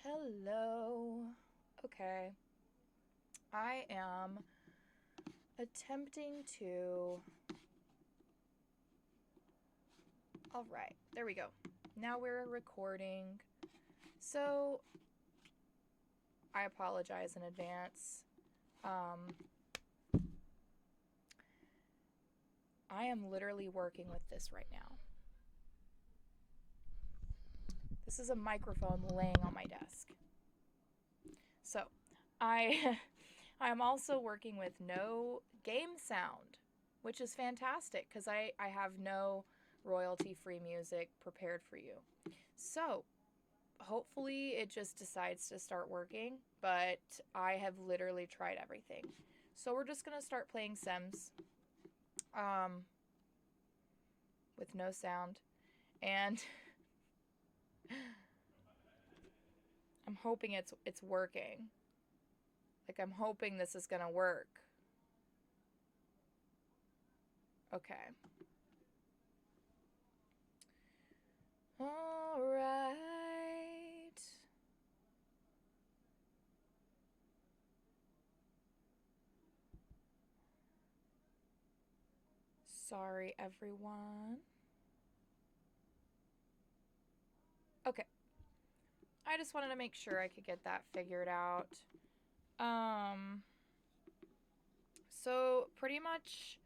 Hello. Okay. I am attempting to. All right. There we go. Now we're recording. So, I apologize in advance. I am literally working with this right now. This is a microphone laying on my desk. So, I I am also working with no game sound, which is fantastic because I have no royalty-free music prepared for you. So, hopefully it just decides to start working, but I have literally tried everything. So, we're just going to start playing Sims um, with no sound, and I'm hoping it's working. Like, I'm hoping this is going to work. Okay. All right. Sorry, everyone. Okay. I just wanted to make sure I could get that figured out. Um, so pretty much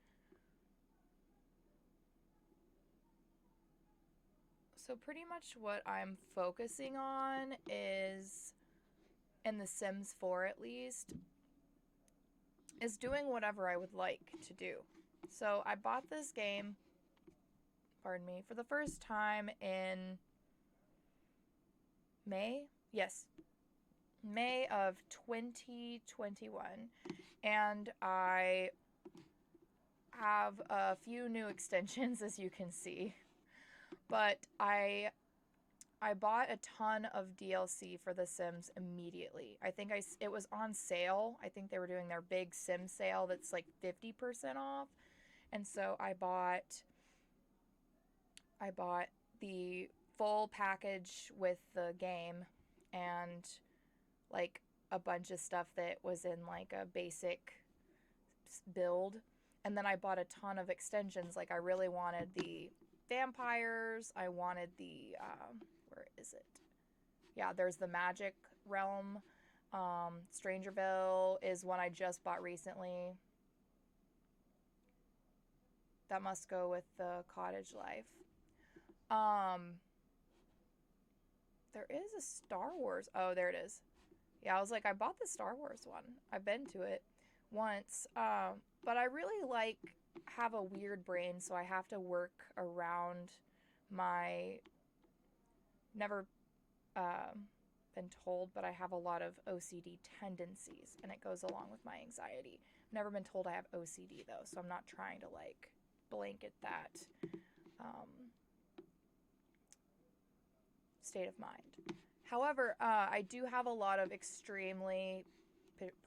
what I'm focusing on is, in The Sims 4 at least, is doing whatever I would like to do. So I bought this game, pardon me, for the first time in May? Yes, May of 2021. And I have a few new extensions, as you can see. But I bought a ton of DLC for The Sims immediately. I think it was on sale. I think they were doing their big Sim sale that's like 50% off. And so I bought the full package with the game and like a bunch of stuff that was in like a basic build. And then I bought a ton of extensions. Like I really wanted the vampires. I wanted the where is it? Yeah, there's the Magic Realm. Strangerville is one I just bought recently. That must go with the cottage life. Um, there is a Star Wars. Oh, there it is. Yeah, I was like, I bought the Star Wars one. I've been to it once. But I really have a weird brain, so I have to work around my never been told, but I have a lot of OCD tendencies, and it goes along with my anxiety. I've never been told I have OCD though, so I'm not trying to like blanket that um, state of mind. However, I do have a lot of extremely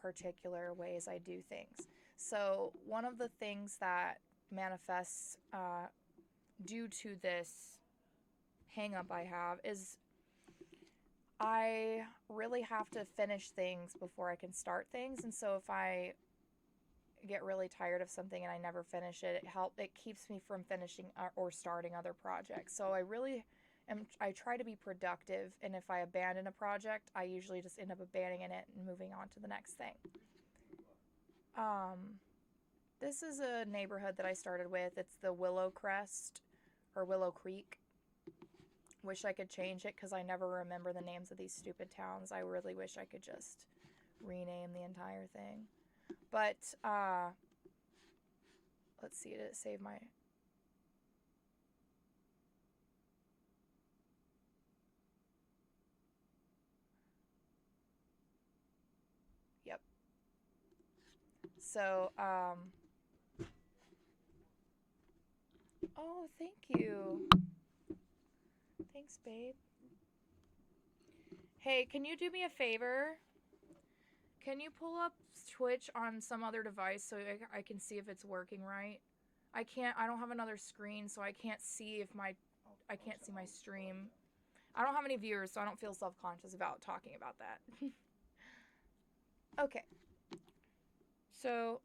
particular ways I do things. So one of the things that manifests due to this hang up I have is I really have to finish things before I can start things. And so if I get really tired of something and I never finish it, it keeps me from finishing or starting other projects. So I try to be productive, and if I abandon a project, I usually just end up abandoning it and moving on to the next thing. Um, this is a neighborhood that I started with. It's the Willow Crest or Willow Creek. Wish I could change it because I never remember the names of these stupid towns. I really wish I could just rename the entire thing. But let's see, did it save my... Yep. So, oh, thank you. Thanks, babe. Hey, can you do me a favor? Can you pull up Twitch on some other device so I can see if it's working right? I don't have another screen, so I can't see my stream. I don't have any viewers, so I don't feel self-conscious about talking about that. Okay. So,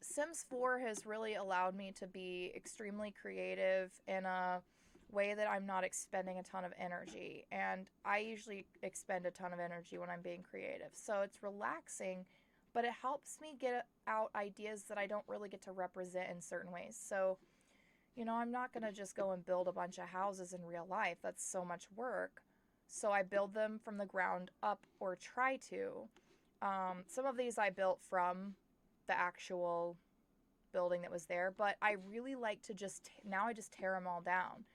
Sims 4 has really allowed me to be extremely creative in a way that I'm not expending a ton of energy. And I usually expend a ton of energy when I'm being creative. So it's relaxing, but it helps me get out ideas that I don't really get to represent in certain ways. So, I'm not going to just go and build a bunch of houses in real life. That's so much work. So I build them from the ground up, or try to. Some of these I built from the actual building that was there, but I really like to now I just tear them all down.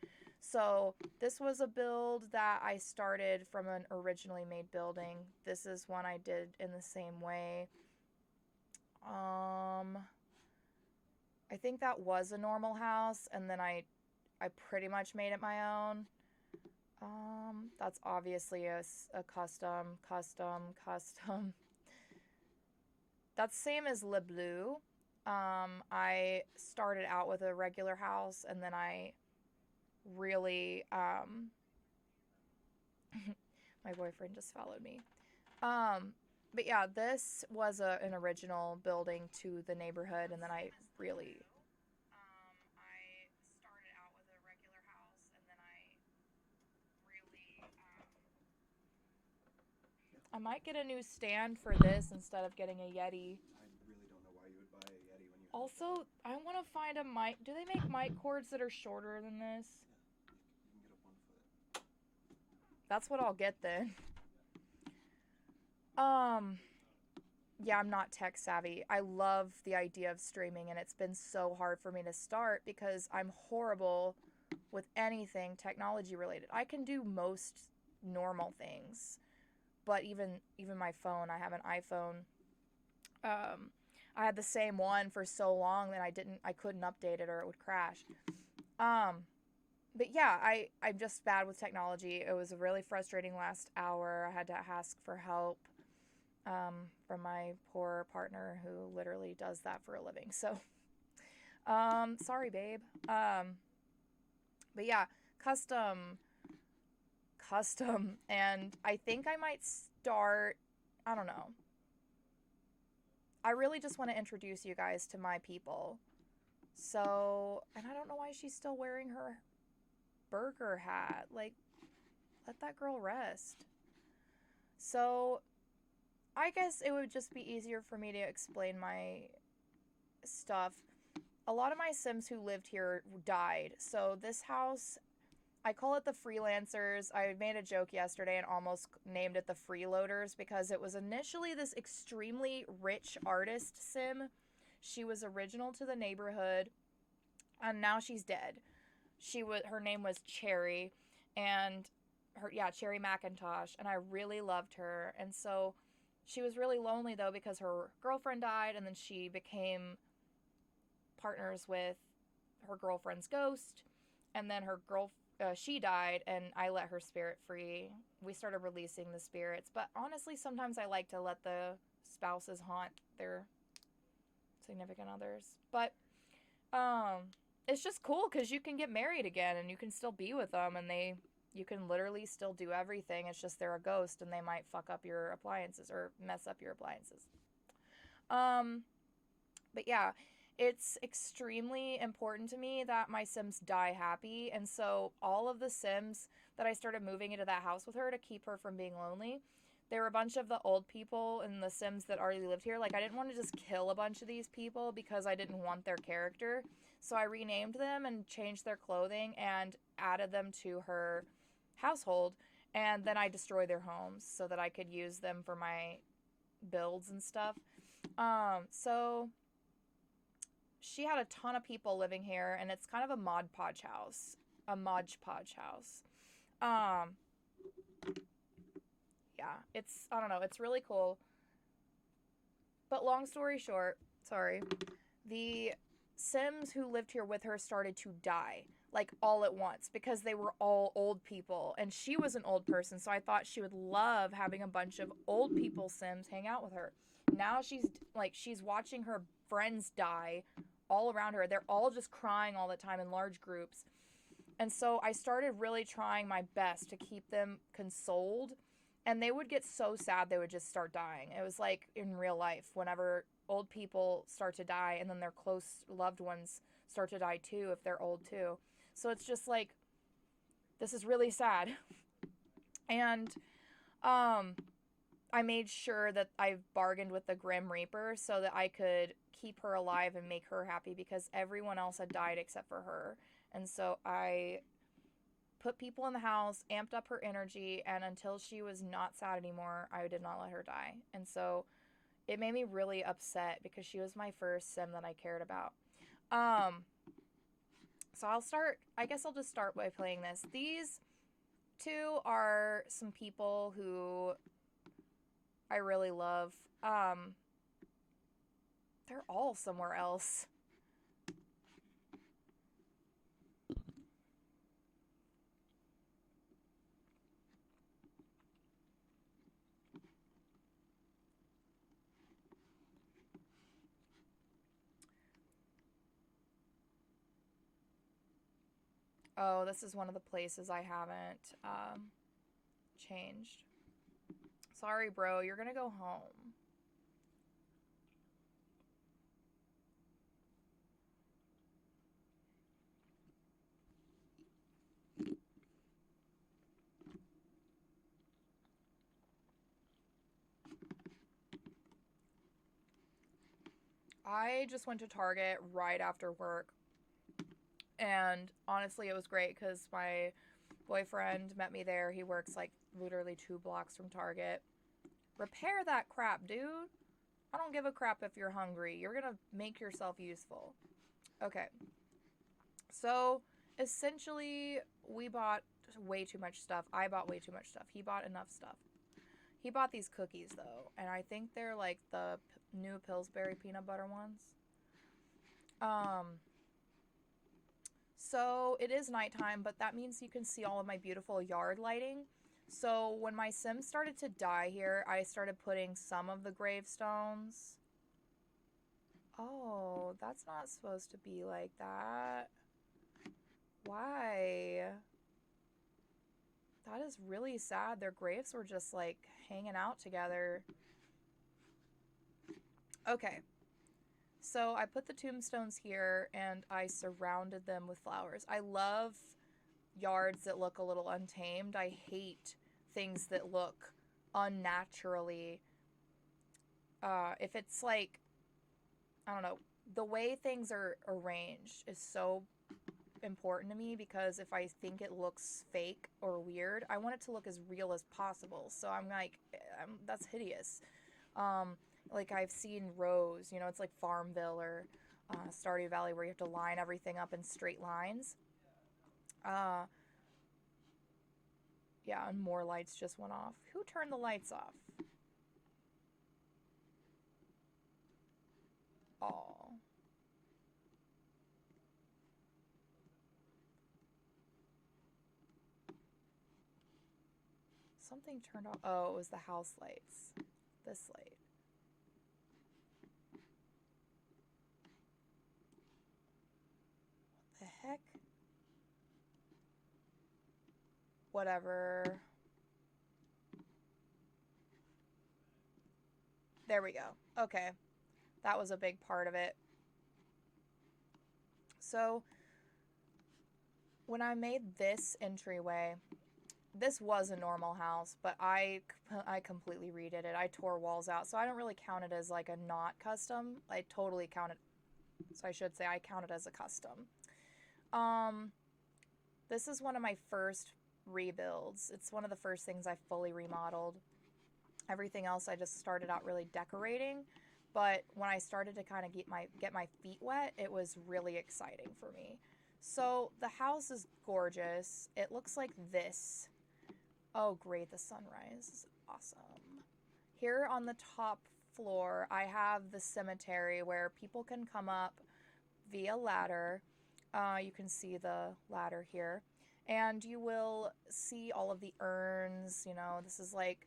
So this was a build that I started from an originally made building. This is one I did in the same way. I think that was a normal house, and then I pretty much made it my own. That's obviously a custom. That's same as Le Bleu. I started out with a regular house, and then I really, my boyfriend just followed me. But yeah, this was an original building to the neighborhood, and then I really... I started out with a regular house, and then I really... I might get a new stand for this instead of getting a Yeti. I really don't know why you would buy a Yeti when you... Also, I want to find a mic. Do they make mic cords that are shorter than this? Yeah, you can get a 1 foot. That's what I'll get then. Yeah, I'm not tech savvy. I love the idea of streaming, and it's been so hard for me to start because I'm horrible with anything technology related. I can do most normal things, but even my phone, I have an iPhone. I had the same one for so long that I couldn't update it or it would crash. But yeah, I'm just bad with technology. It was a really frustrating last hour. I had to ask for help from my poor partner who literally does that for a living. So, sorry, babe. But yeah, custom. And I think I might start, I don't know. I really just want to introduce you guys to my people. So, and I don't know why she's still wearing her burger hat. Like, let that girl rest. So, I guess it would just be easier for me to explain my stuff. A lot of my Sims who lived here died. So this house, I call it the freelancers. I made a joke yesterday and almost named it the freeloaders because it was initially this extremely rich artist Sim. She was original to the neighborhood, and now she's dead. Her name was Cherry, and Cherry McIntosh, and I really loved her. And so she was really lonely though because her girlfriend died, and then she became partners with her girlfriend's ghost, and then she died, and I let her spirit free. We started releasing the spirits, but honestly, sometimes I like to let the spouses haunt their significant others. But it's just cool because you can get married again, and you can still be with them, and you can literally still do everything. It's just they're a ghost, and they might fuck up your appliances or mess up your appliances. But yeah, it's extremely important to me that my Sims die happy, and so all of the Sims that I started moving into that house with her to keep her from being lonely, there were a bunch of the old people in the Sims that already lived here. Like, I didn't want to just kill a bunch of these people because I didn't want their character. So I renamed them and changed their clothing and added them to her household. And then I destroyed their homes so that I could use them for my builds and stuff. So she had a ton of people living here, and it's kind of a Mod Podge house. Yeah, I don't know, it's really cool. But long story short, sorry, the Sims who lived here with her started to die, like, all at once, because they were all old people, and she was an old person, so I thought she would love having a bunch of old people Sims hang out with her. Now she's watching her friends die all around her. They're all just crying all the time in large groups. And so I started really trying my best to keep them consoled. And they would get so sad they would just start dying. It was like in real life, whenever old people start to die and then their close loved ones start to die too if they're old too. So it's just like, this is really sad. And I made sure that I bargained with the Grim Reaper so that I could keep her alive and make her happy because everyone else had died except for her. And so I put people in the house, amped up her energy, and until she was not sad anymore, I did not let her die. And so it made me really upset because she was my first sim that I cared about. So I guess I'll just start by playing this. These two are some people who I really love. They're all somewhere else. Oh, this is one of the places I haven't changed. Sorry, bro, you're gonna go home. I just went to Target right after work. And honestly, it was great because my boyfriend met me there. He works like literally 2 blocks from Target. Repair that crap, dude. I don't give a crap if you're hungry. You're gonna make yourself useful. Okay. So essentially, we bought way too much stuff. I bought way too much stuff. He bought enough stuff. He bought these cookies though, and I think they're like the new Pillsbury peanut butter ones. Um, so it is nighttime, but that means you can see all of my beautiful yard lighting. So when my Sims started to die here, I started putting some of the gravestones. Oh, that's not supposed to be like that. Why? That is really sad. Their graves were just like hanging out together. Okay. So I put the tombstones here and I surrounded them with flowers. I love yards that look a little untamed. I hate things that look unnaturally. If it's like, I don't know, the way things are arranged is so important to me because if I think it looks fake or weird, I want it to look as real as possible. So I'm like, that's hideous. Like I've seen rows, you know, it's like Farmville or Stardew Valley where you have to line everything up in straight lines. Uh, yeah, and more lights just went off. Who turned the lights off? Oh. Something turned off. Oh, it was the house lights. This light. What the heck? Whatever. There we go. Okay. That was a big part of it. So, when I made this entryway, this was a normal house, but I completely redid it. I tore walls out, so I don't really count it as like a not custom. I totally count it, so I should say I count it as a custom. Um, this is one of my first rebuilds. It's one of the first things I fully remodeled. Everything else I just started out really decorating, but when I started to kind of get my feet wet, it was really exciting for me. So the house is gorgeous. It looks like this. Oh, great, the sunrise is awesome. Here on the top floor, I have the cemetery where people can come up via ladder. You can see the ladder here. And you will see all of the urns. You know, this is like,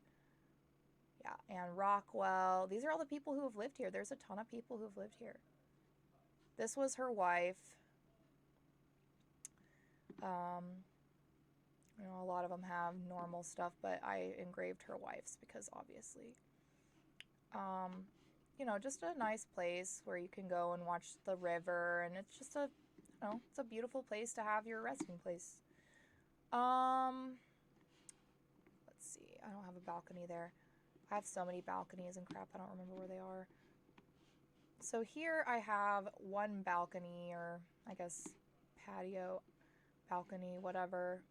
yeah, Anne Rockwell. These are all the people who have lived here. There's a ton of people who have lived here. This was her wife. Um, you know, a lot of them have normal stuff, but I engraved her wife's because obviously. Um, you know, just a nice place where you can go and watch the river, and it's just a, you know, it's a beautiful place to have your resting place. Um, let's see. I don't have a balcony there. I have so many balconies and crap, I don't remember where they are. So here I have one balcony, or I guess patio, balcony, whatever.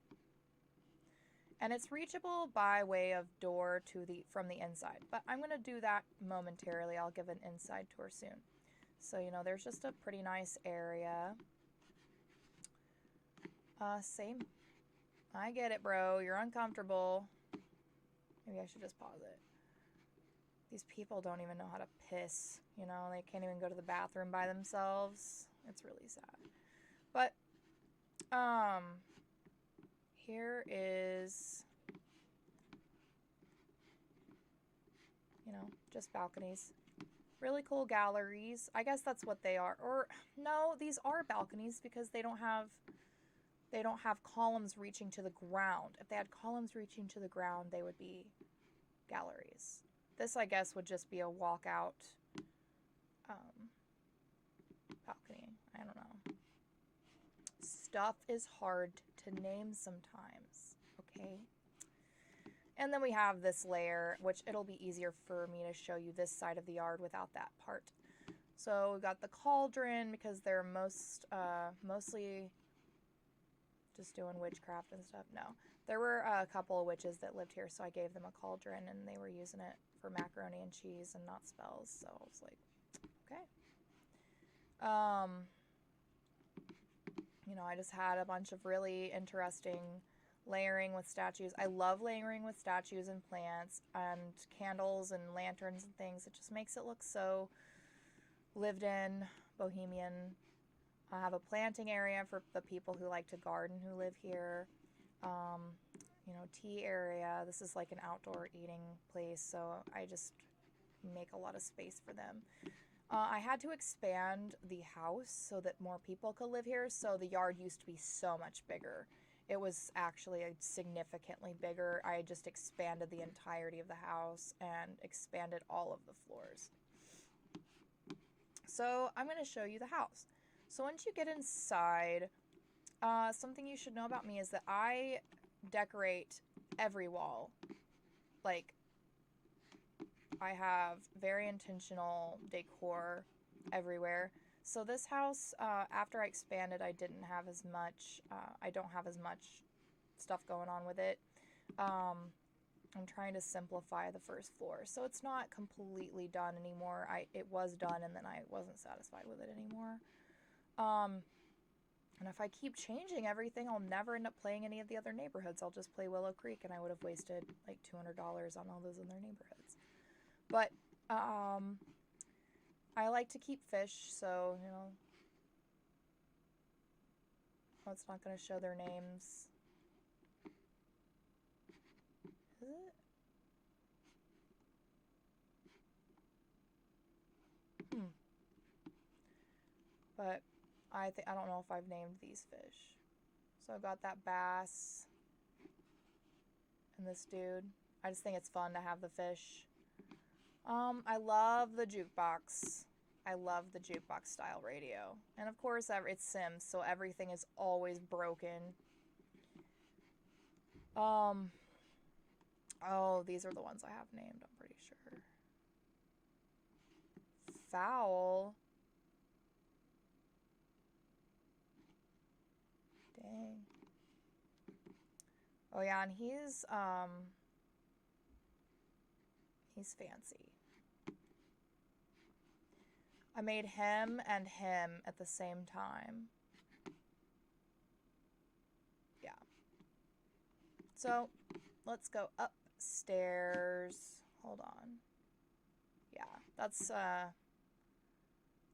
And it's reachable by way of door to the from the inside. But I'm going to do that momentarily. I'll give an inside tour soon. So, you know, there's just a pretty nice area. Same. I get it, bro. You're uncomfortable. Maybe I should just pause it. These people don't even know how to piss. You know, they can't even go to the bathroom by themselves. It's really sad. But, here is, you know, just balconies. Really cool galleries. I guess that's what they are. Or, no, these are balconies because they don't have columns reaching to the ground. If they had columns reaching to the ground, they would be galleries. This, I guess, would just be a walkout balcony. I don't know. Stuff is hard to name sometimes, okay? And then we have this layer, which it'll be easier for me to show you this side of the yard without that part. So we got the cauldron because they're mostly just doing witchcraft and stuff. No, there were a couple of witches that lived here, so I gave them a cauldron, and they were using it for macaroni and cheese and not spells. So I was like, okay. You know, I just had a bunch of really interesting layering with statues. I love layering with statues and plants and candles and lanterns and things. It just makes it look so lived in, bohemian. I have a planting area for the people who like to garden who live here. You know, tea area. This is like an outdoor eating place, so I just make a lot of space for them. I had to expand the house so that more people could live here, so the yard used to be so much bigger. It was actually significantly bigger. I just expanded the entirety of the house and expanded all of the floors. So I'm going to show you the house. So once you get inside, something you should know about me is that I decorate every wall. Like, I have very intentional decor everywhere. So this house, after I expanded, I don't have as much stuff going on with it. I'm trying to simplify the first floor. So it's not completely done anymore. It was done, and then I wasn't satisfied with it anymore. And if I keep changing everything, I'll never end up playing any of the other neighborhoods. I'll just play Willow Creek, and I would have wasted like $200 on all those other neighborhoods. But, I like to keep fish, so, you know, it's not going to show their names. Is it? But I don't know if I've named these fish. So I've got that bass and this dude. I just think it's fun to have the fish. I love the jukebox. I love the jukebox style radio. And of course, it's Sims, so everything is always broken. Oh, these are the ones I have named, I'm pretty sure. Fowl. Dang. Oh yeah, and he's fancy. I made him and him at the same time. Yeah. So, let's go upstairs. Hold on. Yeah, that's,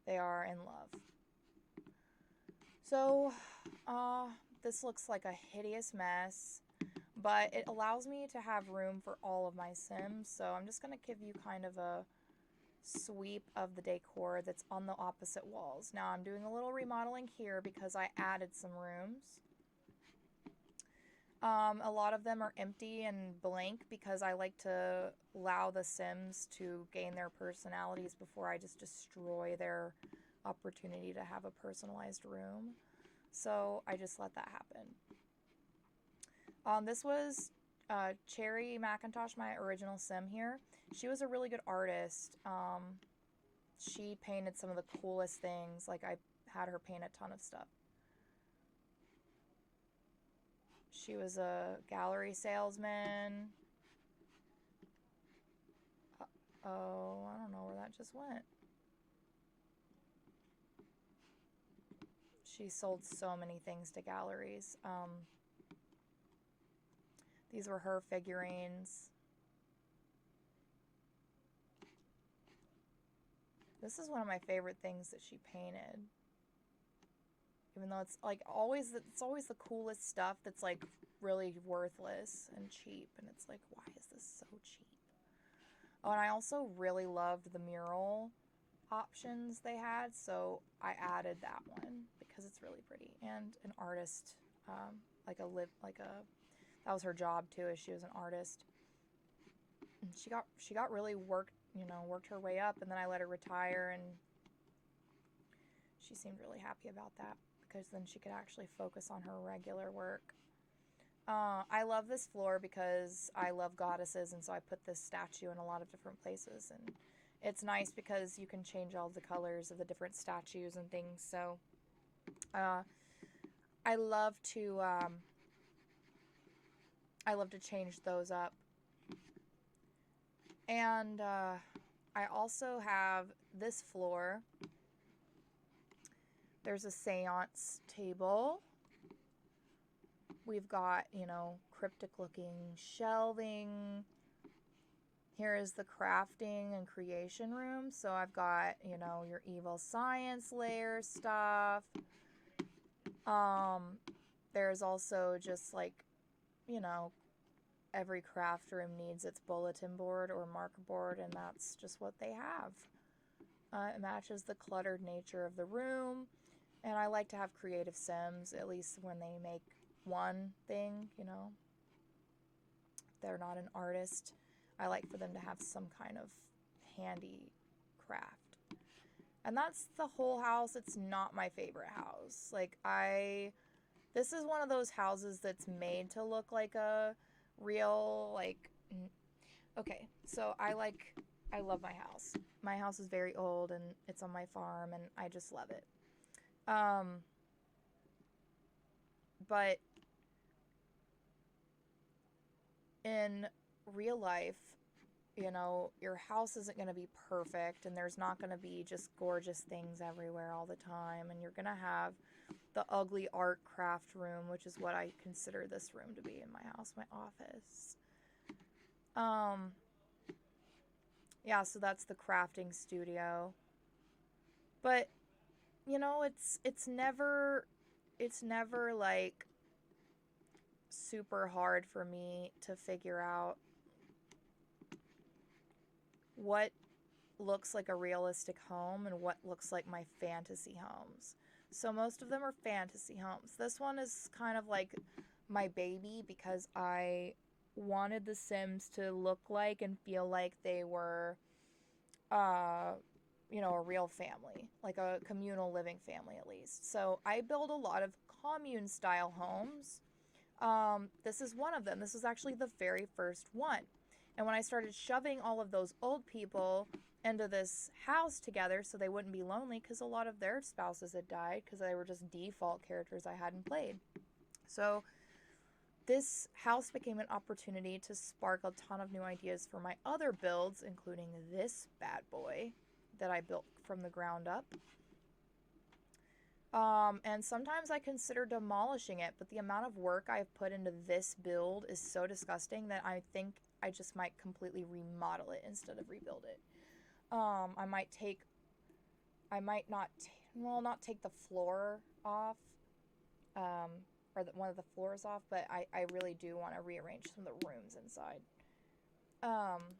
they are in love. So, this looks like a hideous mess, but it allows me to have room for all of my Sims, so I'm just going to give you kind of a sweep of the decor that's on the opposite walls. Now I'm doing a little remodeling here because I added some rooms. A lot of them are empty and blank because I like to allow the Sims to gain their personalities before I just destroy their opportunity to have a personalized room. So I just let that happen. This was Cherry McIntosh, my original Sim here. She was a really good artist. She painted some of the coolest things. Like, I had her paint a ton of stuff. She was a gallery salesman. Oh, I don't know where that just went. She sold so many things to galleries. These were her figurines. This is one of my favorite things that she painted. Even though it's like always the coolest stuff that's like really worthless and cheap, and it's like, why is this so cheap? Oh, and I also really loved the mural options they had, so I added that one because it's really pretty. And an artist, that was her job too, is she was an artist. And she got really worked her way up, and then I let her retire, and she seemed really happy about that because then she could actually focus on her regular work. I love this floor because I love goddesses, and so I put this statue in a lot of different places, and it's nice because you can change all the colors of the different statues and things. So I love to change those up. And I also have this floor. There's a seance table. We've got, cryptic looking shelving. Here is the crafting and creation room. So I've got, your evil science layer stuff. There's also just like, every craft room needs its bulletin board or marker board, and that's just what they have. It matches the cluttered nature of the room, and I like to have creative Sims, at least when they make one thing, If they're not an artist, I like for them to have some kind of handy craft. And that's the whole house. It's not my favorite house. This is one of those houses that's made to look like a real, okay, so I love my house. My house is very old, and it's on my farm, and I just love it. But in real life, your house isn't going to be perfect, and there's not going to be just gorgeous things everywhere all the time, and you're going to have the ugly art craft room, which is what I consider this room to be in my house, my office. Yeah, so that's the crafting studio. But, it's never like super hard for me to figure out what looks like a realistic home and what looks like my fantasy homes. So most of them are fantasy homes. This one is kind of like my baby because I wanted the Sims to look like and feel like they were, a real family, like a communal living family at least. So I build a lot of commune style homes. This is one of them. This was actually the very first one. And when I started shoving all of those old people into this house together so they wouldn't be lonely, because a lot of their spouses had died because they were just default characters I hadn't played. So this house became an opportunity to spark a ton of new ideas for my other builds, including this bad boy that I built from the ground up. And sometimes I consider demolishing it, but the amount of work I've put into this build is so disgusting that I think I just might completely remodel it instead of rebuild it. I might not take the floor off, or one of the floors off, but I really do want to rearrange some of the rooms inside,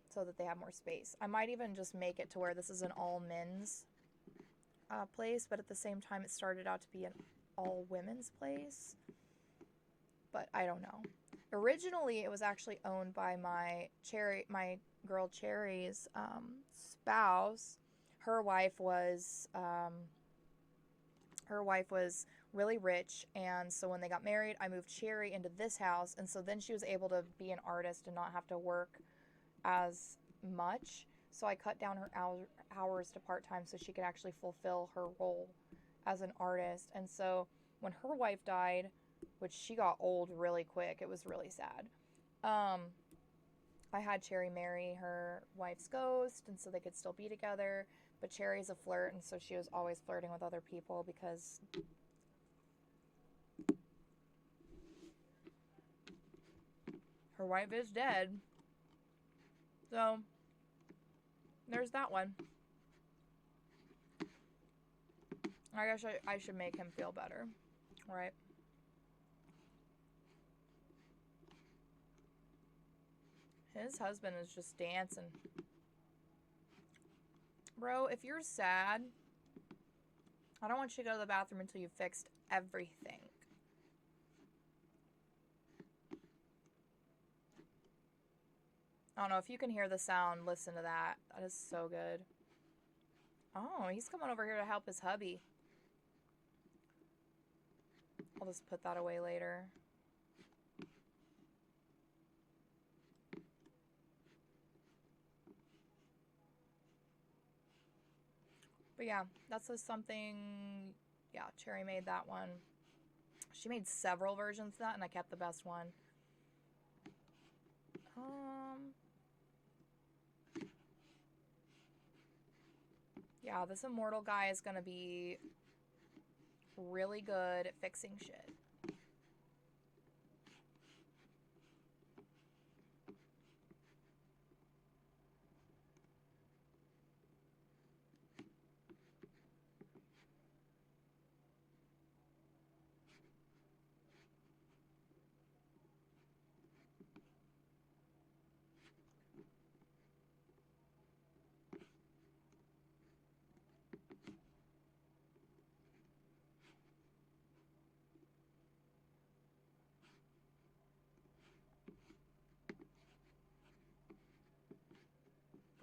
so that they have more space. I might even just make it to where this is an all men's place, but at the same time it started out to be an all women's place. but I don't know. Originally, it was actually owned by my girl Cherry's spouse. Her wife was really rich, and so when they got married, I moved Cherry into this house, and so then she was able to be an artist and not have to work as much. So I cut down her hours to part-time so she could actually fulfill her role as an artist. And so when her wife died, which she got old really quick, it was really sad. I had Cherry marry her wife's ghost, and so they could still be together. But Cherry's a flirt, and so she was always flirting with other people because her wife is dead. So there's that one. I guess I should make him feel better, right? His husband is just dancing. Bro, if you're sad, I don't want you to go to the bathroom until you've fixed everything. I don't know if you can hear the sound. Listen to that. That is so good. Oh, he's coming over here to help his hubby. I'll just put that away later. But yeah, that's just something. Yeah, Cherry made that one. She made several versions of that, and I kept the best one. Yeah, this immortal guy is gonna be really good at fixing shit.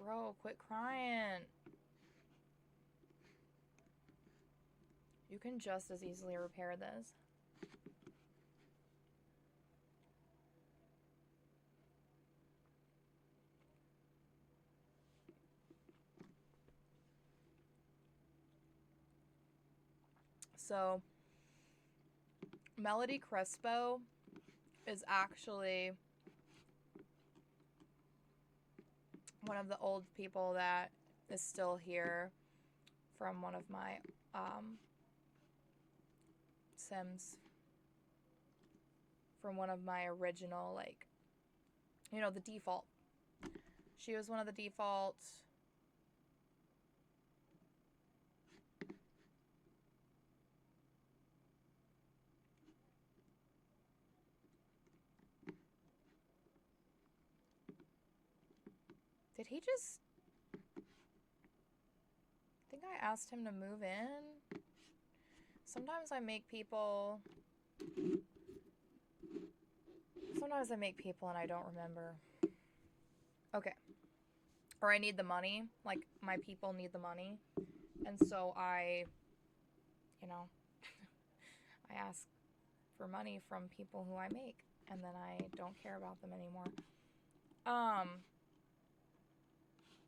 Bro, quit crying. You can just as easily repair this. So, Melody Crespo is actually one of the old people that is still here from one of my Sims. From one of my original, like, you know, the default. She was one of the defaults. Did he just... I think I asked him to move in. Sometimes I make people and I don't remember. Okay. Or I need the money. Like, my people need the money. And so I, you know, I ask for money from people who I make. And then I don't care about them anymore.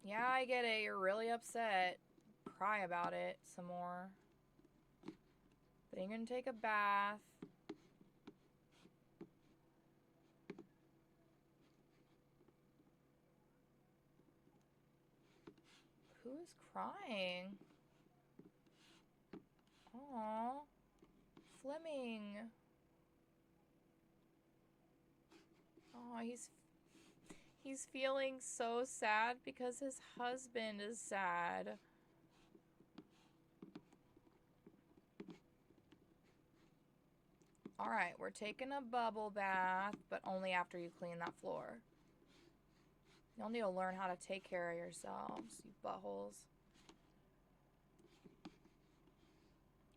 Yeah, I get it. You're really upset. Cry about it some more. Then you're gonna take a bath. Who is crying? Aww. Fleming. Aw, he's feeling so sad because his husband is sad. Alright, we're taking a bubble bath, but only after you clean that floor. Y'all need to learn how to take care of yourselves, you buttholes.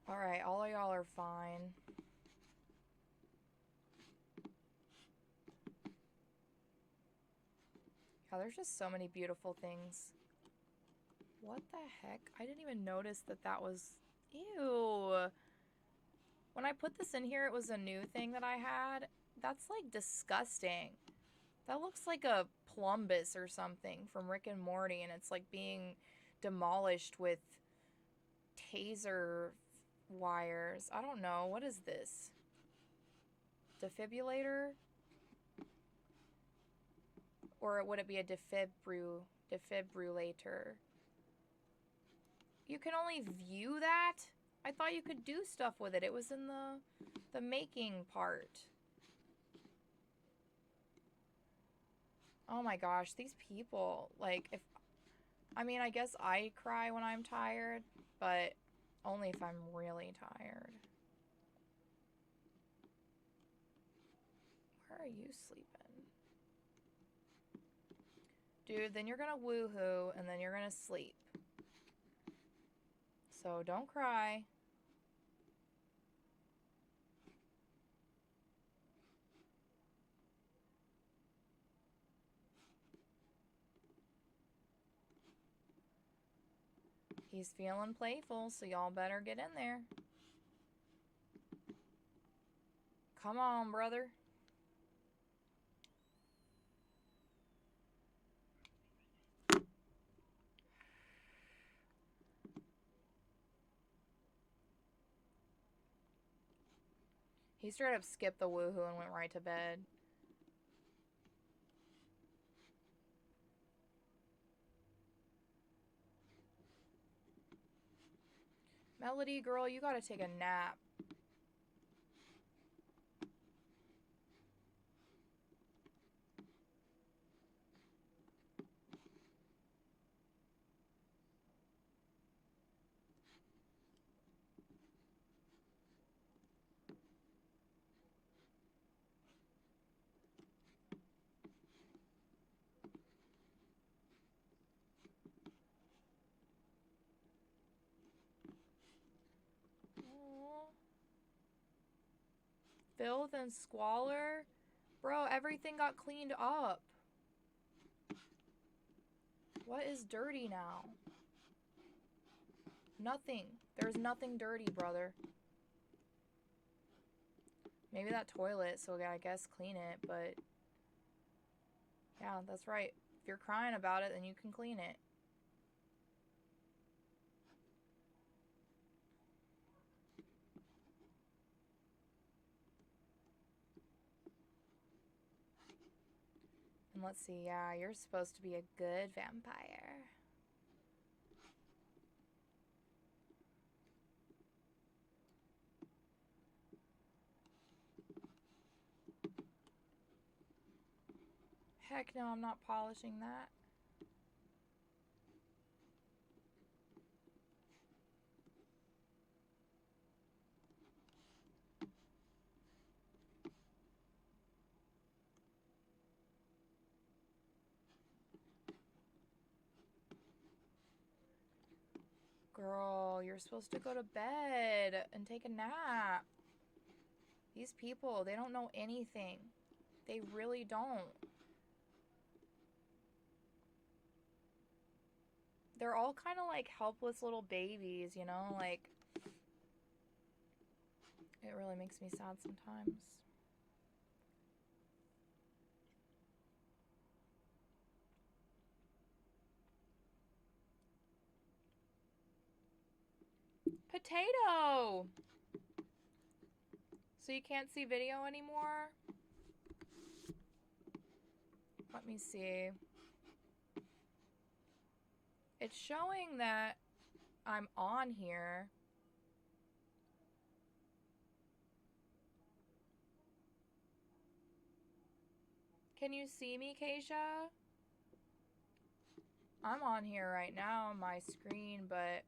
Alright, all of y'all are fine. Yeah, there's just so many beautiful things. What the heck? I didn't even notice that that was... Ew. When I put this in here, it was a new thing that I had. That's, like, disgusting. That looks like a plumbus or something from Rick and Morty, and it's, like, being demolished with taser wires. I don't know. What is this? Defibrillator? Or would it be a defibrillator? You can only view that? I thought you could do stuff with it. It was in the making part. Oh my gosh, these people, like, if... I mean, I guess I cry when I'm tired, but only if I'm really tired. Where are you sleeping? Dude, then you're gonna woohoo, and then you're gonna sleep. So don't cry. He's feeling playful, so y'all better get in there. Come on, brother. He straight up skipped the woohoo and went right to bed. Melody, girl, you gotta take a nap. Aww. Filth and squalor? Bro, everything got cleaned up. What is dirty now? Nothing. There's nothing dirty, brother. Maybe that toilet, so I guess clean it, but... Yeah, that's right. If you're crying about it, then you can clean it. And let's see, yeah, you're supposed to be a good vampire. Heck no, I'm not polishing that. Girl, you're supposed to go to bed and take a nap. These people, they don't know anything. They really don't. They're all kind of like helpless little babies, you know? Like, it really makes me sad sometimes. Potato! So you can't see video anymore? Let me see. It's showing that I'm on here. Can you see me, Keisha? I'm on here right now on my screen, but...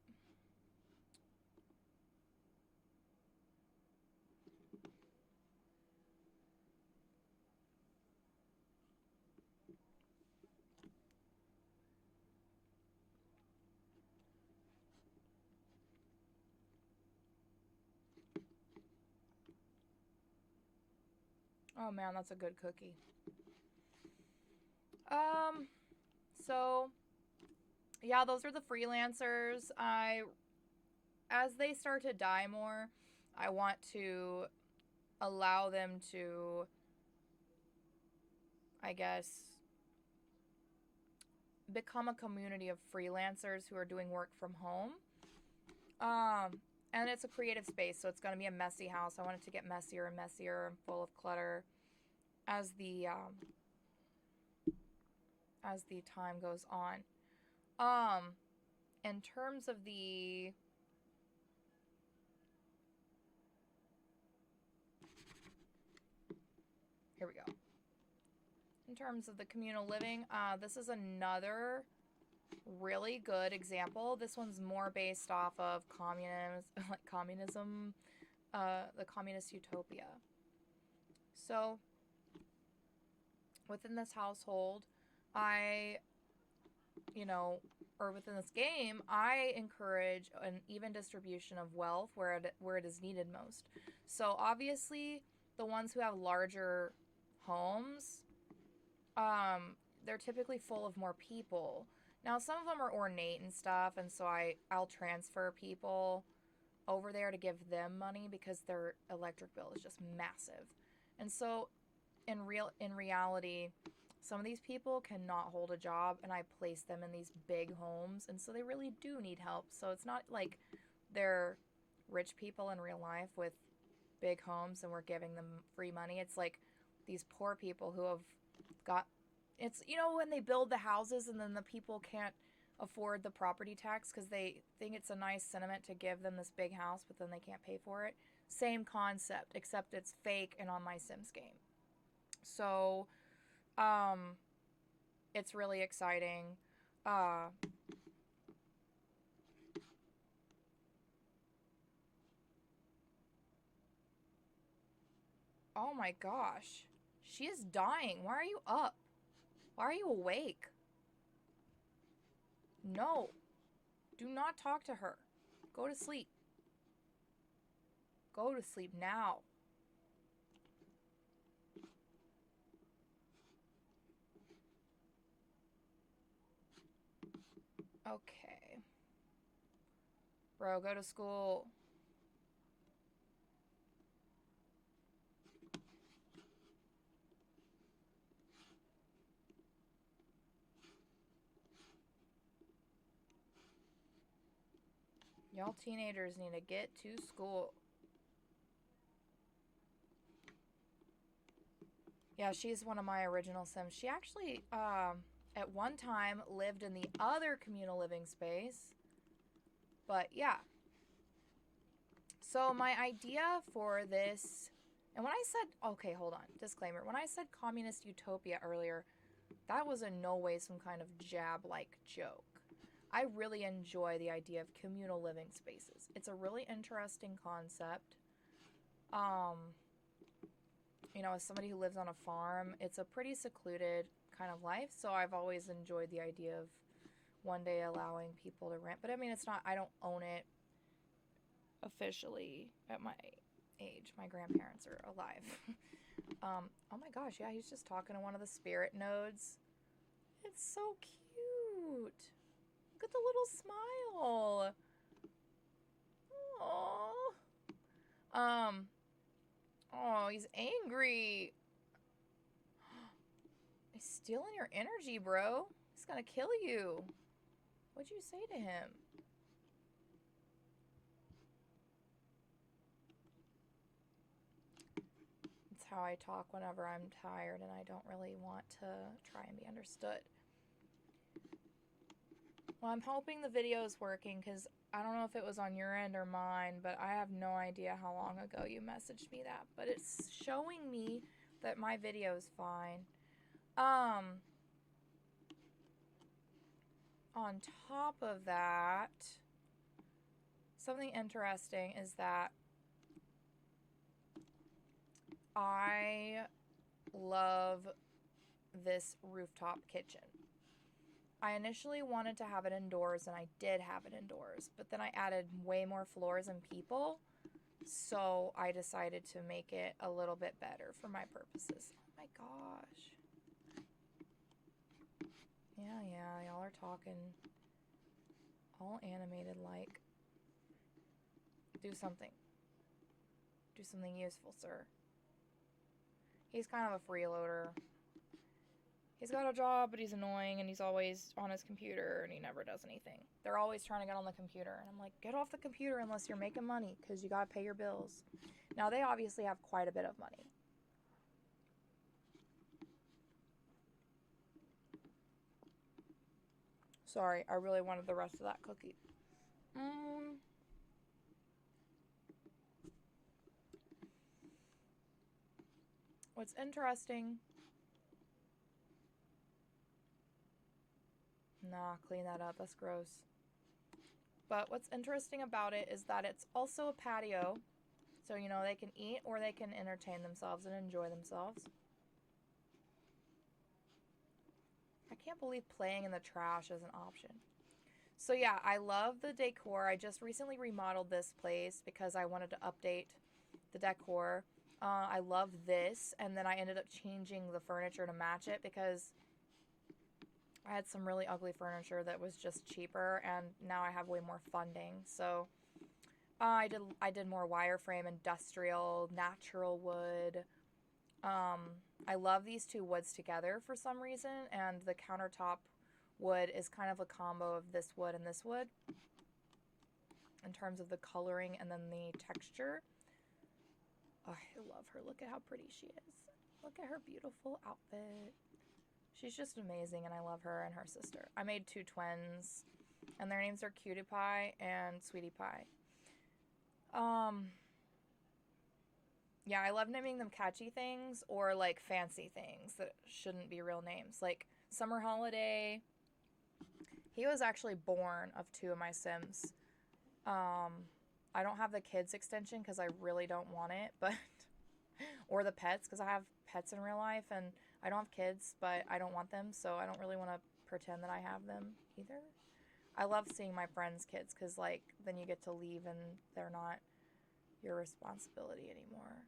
Oh man, that's a good cookie. So, yeah, those are the freelancers. As they start to die more, I want to allow them to, I guess, become a community of freelancers who are doing work from home. And it's a creative space, so it's going to be a messy house. I want it to get messier and messier and full of clutter as the time goes on. In terms of the here we go. In terms of the communal living, this is another really good example. This one's more based off of communism, the communist utopia. So, within this household, or within this game, I encourage an even distribution of wealth where it is needed most. So, obviously, the ones who have larger homes, they're typically full of more people. Now, some of them are ornate and stuff, and so I'll transfer people over there to give them money because their electric bill is just massive. And so, in reality, some of these people cannot hold a job, and I place them in these big homes, and so they really do need help. So it's not like they're rich people in real life with big homes and we're giving them free money. It's like these poor people who have got, it's, when they build the houses and then the people can't afford the property tax because they think it's a nice sentiment to give them this big house, but then they can't pay for it. Same concept, except it's fake and on my Sims game. So, it's really exciting. Oh my gosh. She is dying. Why are you up? Why are you awake? No. Do not talk to her. Go to sleep. Go to sleep now. Okay. Bro, go to school. Y'all teenagers need to get to school. Yeah, she's one of my original Sims. She actually, at one time lived in the other communal living space. But yeah. So my idea for this, and when I said, okay, hold on, disclaimer. When I said communist utopia earlier, that was in no way some kind of jab-like joke. I really enjoy the idea of communal living spaces. It's a really interesting concept. As somebody who lives on a farm, it's a pretty secluded kind of life, so I've always enjoyed the idea of one day allowing people to rent. But I mean, it's not, I don't own it officially at my age. My grandparents are alive. Oh my gosh, yeah, he's just talking to one of the spirit nodes. It's so cute. Look at the little smile. Aww. Oh, he's angry. He's stealing your energy, bro. He's gonna kill you. What'd you say to him? It's how I talk whenever I'm tired and I don't really want to try and be understood. Well, I'm hoping the video is working because I don't know if it was on your end or mine, but I have no idea how long ago you messaged me that. But it's showing me that my video is fine. On top of that, something interesting is that I love this rooftop kitchen. I initially wanted to have it indoors, and I did have it indoors, but then I added way more floors and people, so I decided to make it a little bit better for my purposes. Oh my gosh. Yeah, are talking all animated like. Do something. Do something useful, sir. He's kind of a freeloader. He's got a job, but he's annoying, and he's always on his computer, and he never does anything. They're always trying to get on the computer, and I'm like, get off the computer unless you're making money, because you gotta pay your bills. Now, they obviously have quite a bit of money. Sorry, I really wanted the rest of that cookie. What's interesting... Nah, clean that up. That's gross. But what's interesting about it is that it's also a patio. So, you know, they can eat or they can entertain themselves and enjoy themselves. I can't believe playing in the trash is an option. So yeah, I love the decor. I just recently remodeled this place because I wanted to update the decor. I love this, and then I ended up changing the furniture to match it because I had some really ugly furniture that was just cheaper, and now I have way more funding. So I did more wireframe, industrial, natural wood. I love these two woods together for some reason, and the countertop wood is kind of a combo of this wood and this wood in terms of the coloring and then the texture. Oh, I love her. Look at how pretty she is. Look at her beautiful outfit. She's just amazing, and I love her and her sister. I made two twins, and their names are Cutie Pie and Sweetie Pie. Yeah, I love naming them catchy things or, like, fancy things that shouldn't be real names. Like, Summer Holiday. He was actually born of two of my Sims. I don't have the kids extension because I really don't want it, but... or the pets, because I have pets in real life, and I don't have kids, but I don't want them, so I don't really want to pretend that I have them either. I love seeing my friends' kids, because, like, then you get to leave and they're not your responsibility anymore.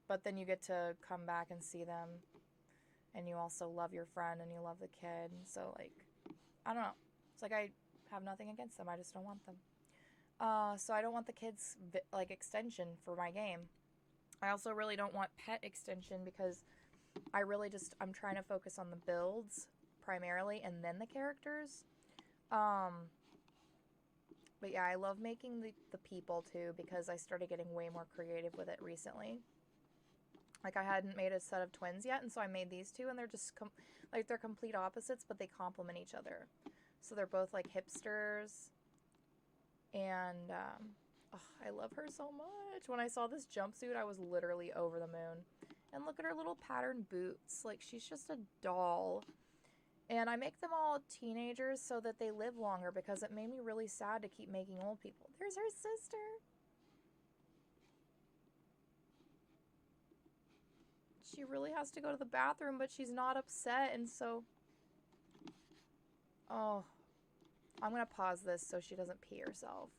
But then you get to come back and see them, and you also love your friend, and you love the kid, and so, like, I don't know. It's like I have nothing against them, I just don't want them. So I don't want the kids, like, extension for my game. I also really don't want pet extension because I'm trying to focus on the builds primarily and then the characters. But yeah, I love making the people too because I started getting way more creative with it recently. Like, I hadn't made a set of twins yet, and so I made these two, and they're just, they're complete opposites, but they complement each other. So they're both, like, hipsters, and, I love her so much. When I saw this jumpsuit, I was literally over the moon. And look at her little patterned boots. Like, she's just a doll. And I make them all teenagers so that they live longer because it made me really sad to keep making old people. There's her sister. She really has to go to the bathroom, but she's not upset, and so... Oh. I'm going to pause this so she doesn't pee herself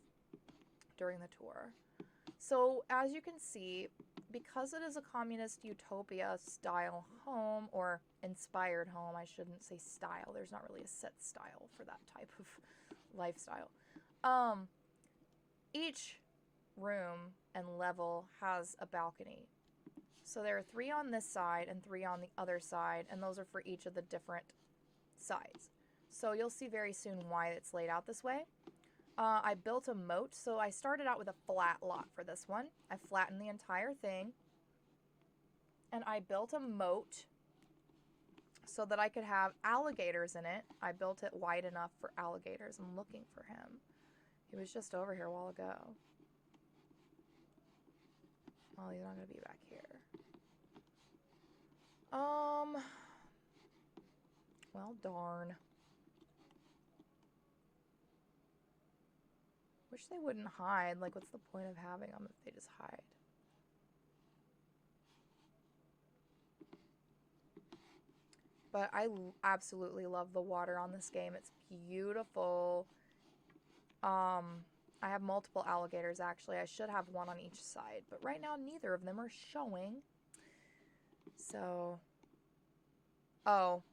during the tour. So, as you can see, because it is a communist utopia style home, or inspired home, I shouldn't say style. There's not really a set style for that type of lifestyle. Each room and level has a balcony. So there are 3 on this side and 3 on the other side, and those are for each of the different sides. So you'll see very soon why it's laid out this way. I built a moat, so I started out with a flat lot for this one. I flattened the entire thing, and I built a moat so that I could have alligators in it. I built it wide enough for alligators. I'm looking for him. He was just over here a while ago. Well, he's not going to be back here. Well, darn. Wish they wouldn't hide. Like, what's the point of having them if they just hide? But I absolutely love the water on this game. It's beautiful. I have multiple alligators, actually. I should have one on each side. But right now, neither of them are showing. So... Oh.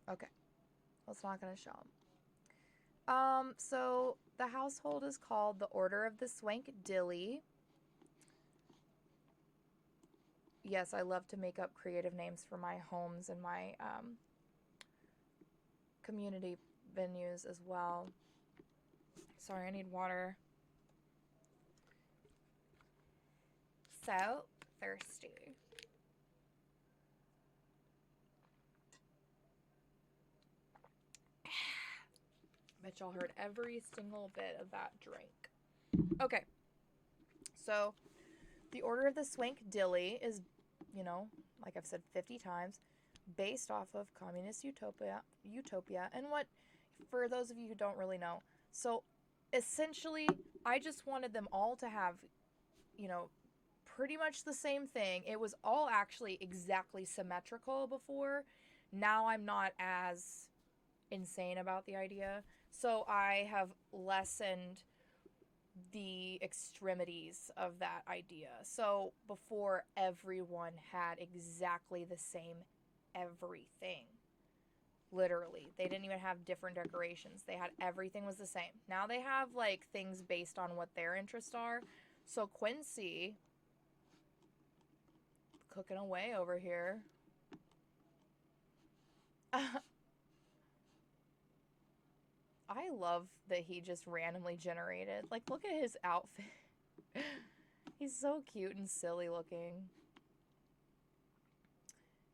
Okay. Well, it's not going to show them. So the household is called the Order of the Swank Dilly. Yes, I love to make up creative names for my homes and my community venues as well. Sorry, I need water. So thirsty. Bet y'all heard every single bit of that drink. Okay. So, the Order of the Swank Dilly is, like I've said 50 times, based off of communist utopia. And what, for those of you who don't really know, so essentially, I just wanted them all to have, pretty much the same thing. It was all actually exactly symmetrical before. Now I'm not as insane about the idea. So I have lessened the extremities of that idea. So before, everyone had exactly the same everything. Literally. They didn't even have different decorations. They had everything was the same. Now they have like things based on what their interests are. So Quincy cooking away over here. I love that he just randomly generated. Like, look at his outfit. He's so cute and silly looking.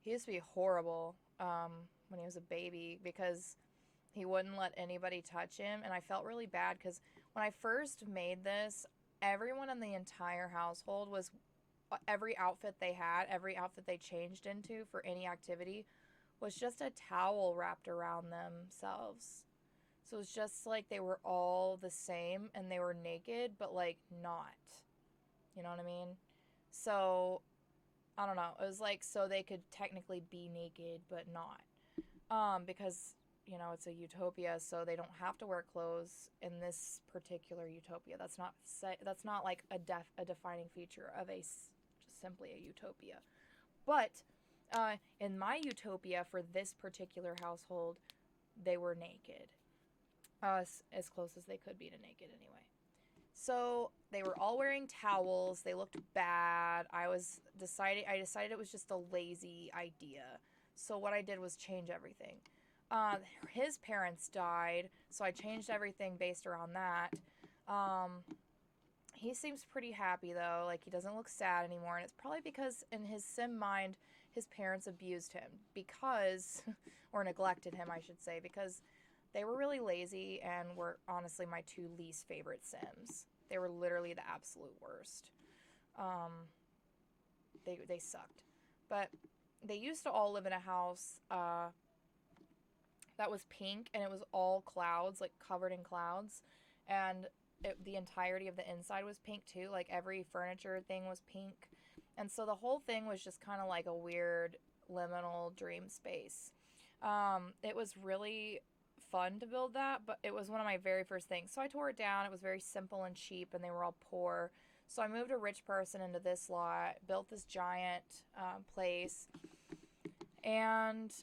He used to be horrible when he was a baby because he wouldn't let anybody touch him. And I felt really bad because when I first made this, everyone in the entire household was, every outfit they had, every outfit they changed into for any activity was just a towel wrapped around themselves. So it was just like they were all the same and they were naked, but like not. You know what I mean? So, I don't know. It was like so they could technically be naked, but not. Because, it's a utopia, so they don't have to wear clothes in this particular utopia. That's not like a defining feature of just simply a utopia. But in my utopia for this particular household, they were naked. As close as they could be to naked anyway. So they were all wearing towels. They looked bad. I decided it was just a lazy idea. So what I did was change everything. His parents died, so I changed everything based around that. He seems pretty happy though. Like he doesn't look sad anymore, and it's probably because in his sim mind, his parents abused him or neglected him, I should say, because they were really lazy and were honestly my two least favorite Sims. They were literally the absolute worst. They sucked. But they used to all live in a house that was pink, and it was all clouds, like covered in clouds. And the entirety of the inside was pink too. Like every furniture thing was pink. And so the whole thing was just kind of like a weird liminal dream space. It was really fun to build that, but it was one of my very first things. So I tore it down. It was very simple and cheap, and they were all poor. So I moved a rich person into this lot, built this giant place, and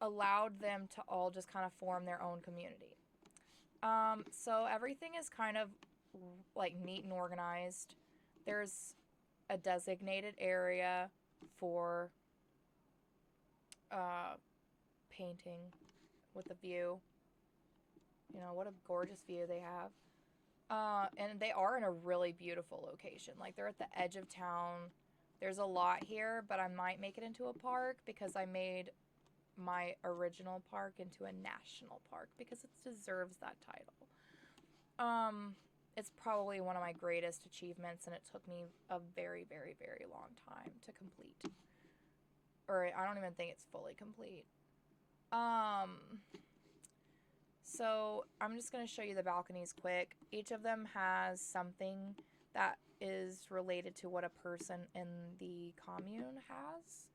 allowed them to all just kind of form their own community. So everything is kind of like neat and organized. There's a designated area for painting with a view. What a gorgeous view they have. And they are in a really beautiful location. Like they're at the edge of town. There's a lot here, but I might make it into a park because I made my original park into a national park because it deserves that title. It's probably one of my greatest achievements, and it took me a very, very, very long time to complete. Or I don't even think it's fully complete. So I'm just going to show you the balconies quick. Each of them has something that is related to what a person in the commune has.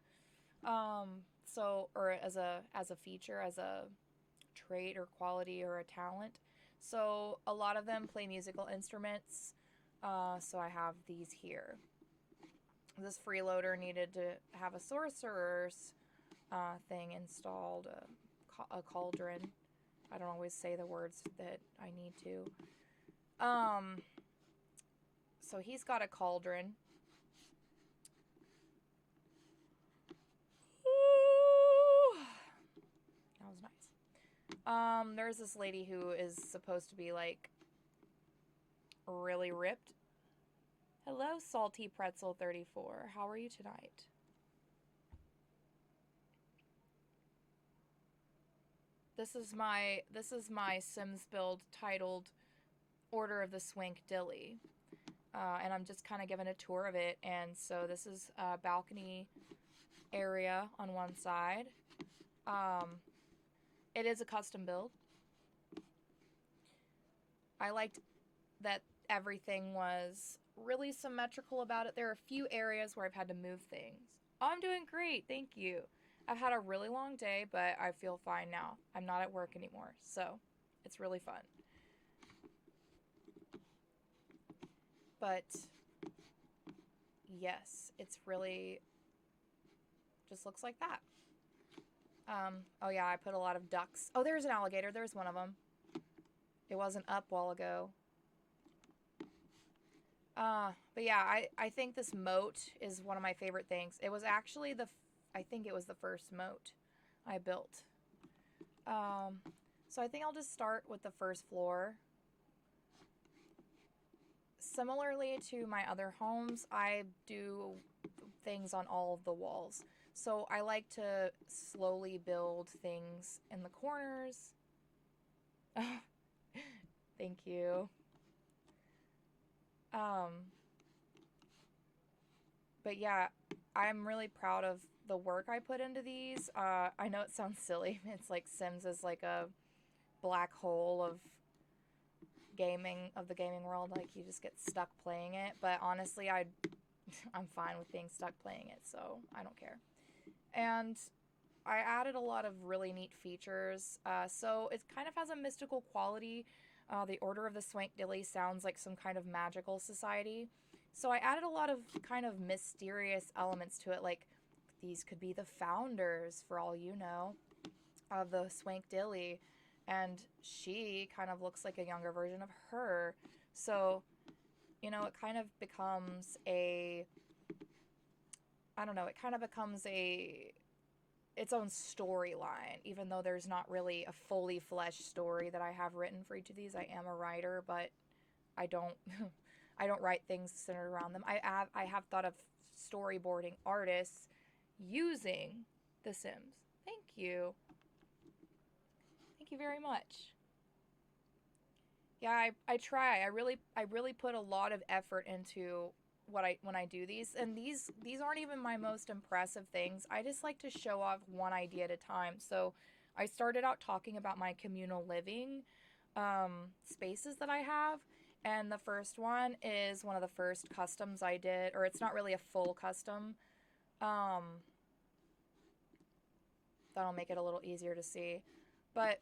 Or as a feature, as a trait or quality or a talent. So a lot of them play musical instruments. So I have these here. This freeloader needed to have a sorcerer's thing installed, a cauldron. I don't always say the words that I need to. So he's got a cauldron. Ooh, that was nice. There's this lady who is supposed to be like really ripped. Hello, Salty Pretzel 34. How are you tonight? This is my Sims build titled Order of the Swank Dilly. And I'm just kind of giving a tour of it. And so this is a balcony area on one side. It is a custom build. I liked that everything was really symmetrical about it. There are a few areas where I've had to move things. Oh, I'm doing great, thank you. I've had a really long day, but I feel fine now. I'm not at work anymore, so it's really fun. But yes, it's really just looks like that. Oh yeah, I put a lot of ducks. Oh, there's an alligator. There's one of them. It wasn't up a while ago. But yeah, I think this moat is one of my favorite things. It was actually I think it was the first moat I built. So I think I'll just start with the first floor. Similarly to my other homes, I do things on all of the walls. So I like to slowly build things in the corners. Thank you. But yeah, I'm really proud of the work I put into these. I know it sounds silly. It's like Sims is like a black hole of the gaming world. Like you just get stuck playing it. But honestly, I'm fine with being stuck playing it, so I don't care. And I added a lot of really neat features. So it kind of has a mystical quality. The Order of the Swank Dilly sounds like some kind of magical society. So I added a lot of kind of mysterious elements to it, like these could be the founders, for all you know, of the Swank Dilly. And she kind of looks like a younger version of her. So, you know, it kind of becomes its own storyline, even though there's not really a fully fleshed story that I have written for each of these. I am a writer, but I don't I don't write things centered around them. I have thought of storyboarding artists using The Sims. Thank you. Thank you very much. Yeah, I try. I really put a lot of effort into when I do these, and these aren't even my most impressive things. I just like to show off one idea at a time. So I started out talking about my communal living spaces that I have, and the first one is one of the first customs I did, or it's not really a full custom. That'll make it a little easier to see. But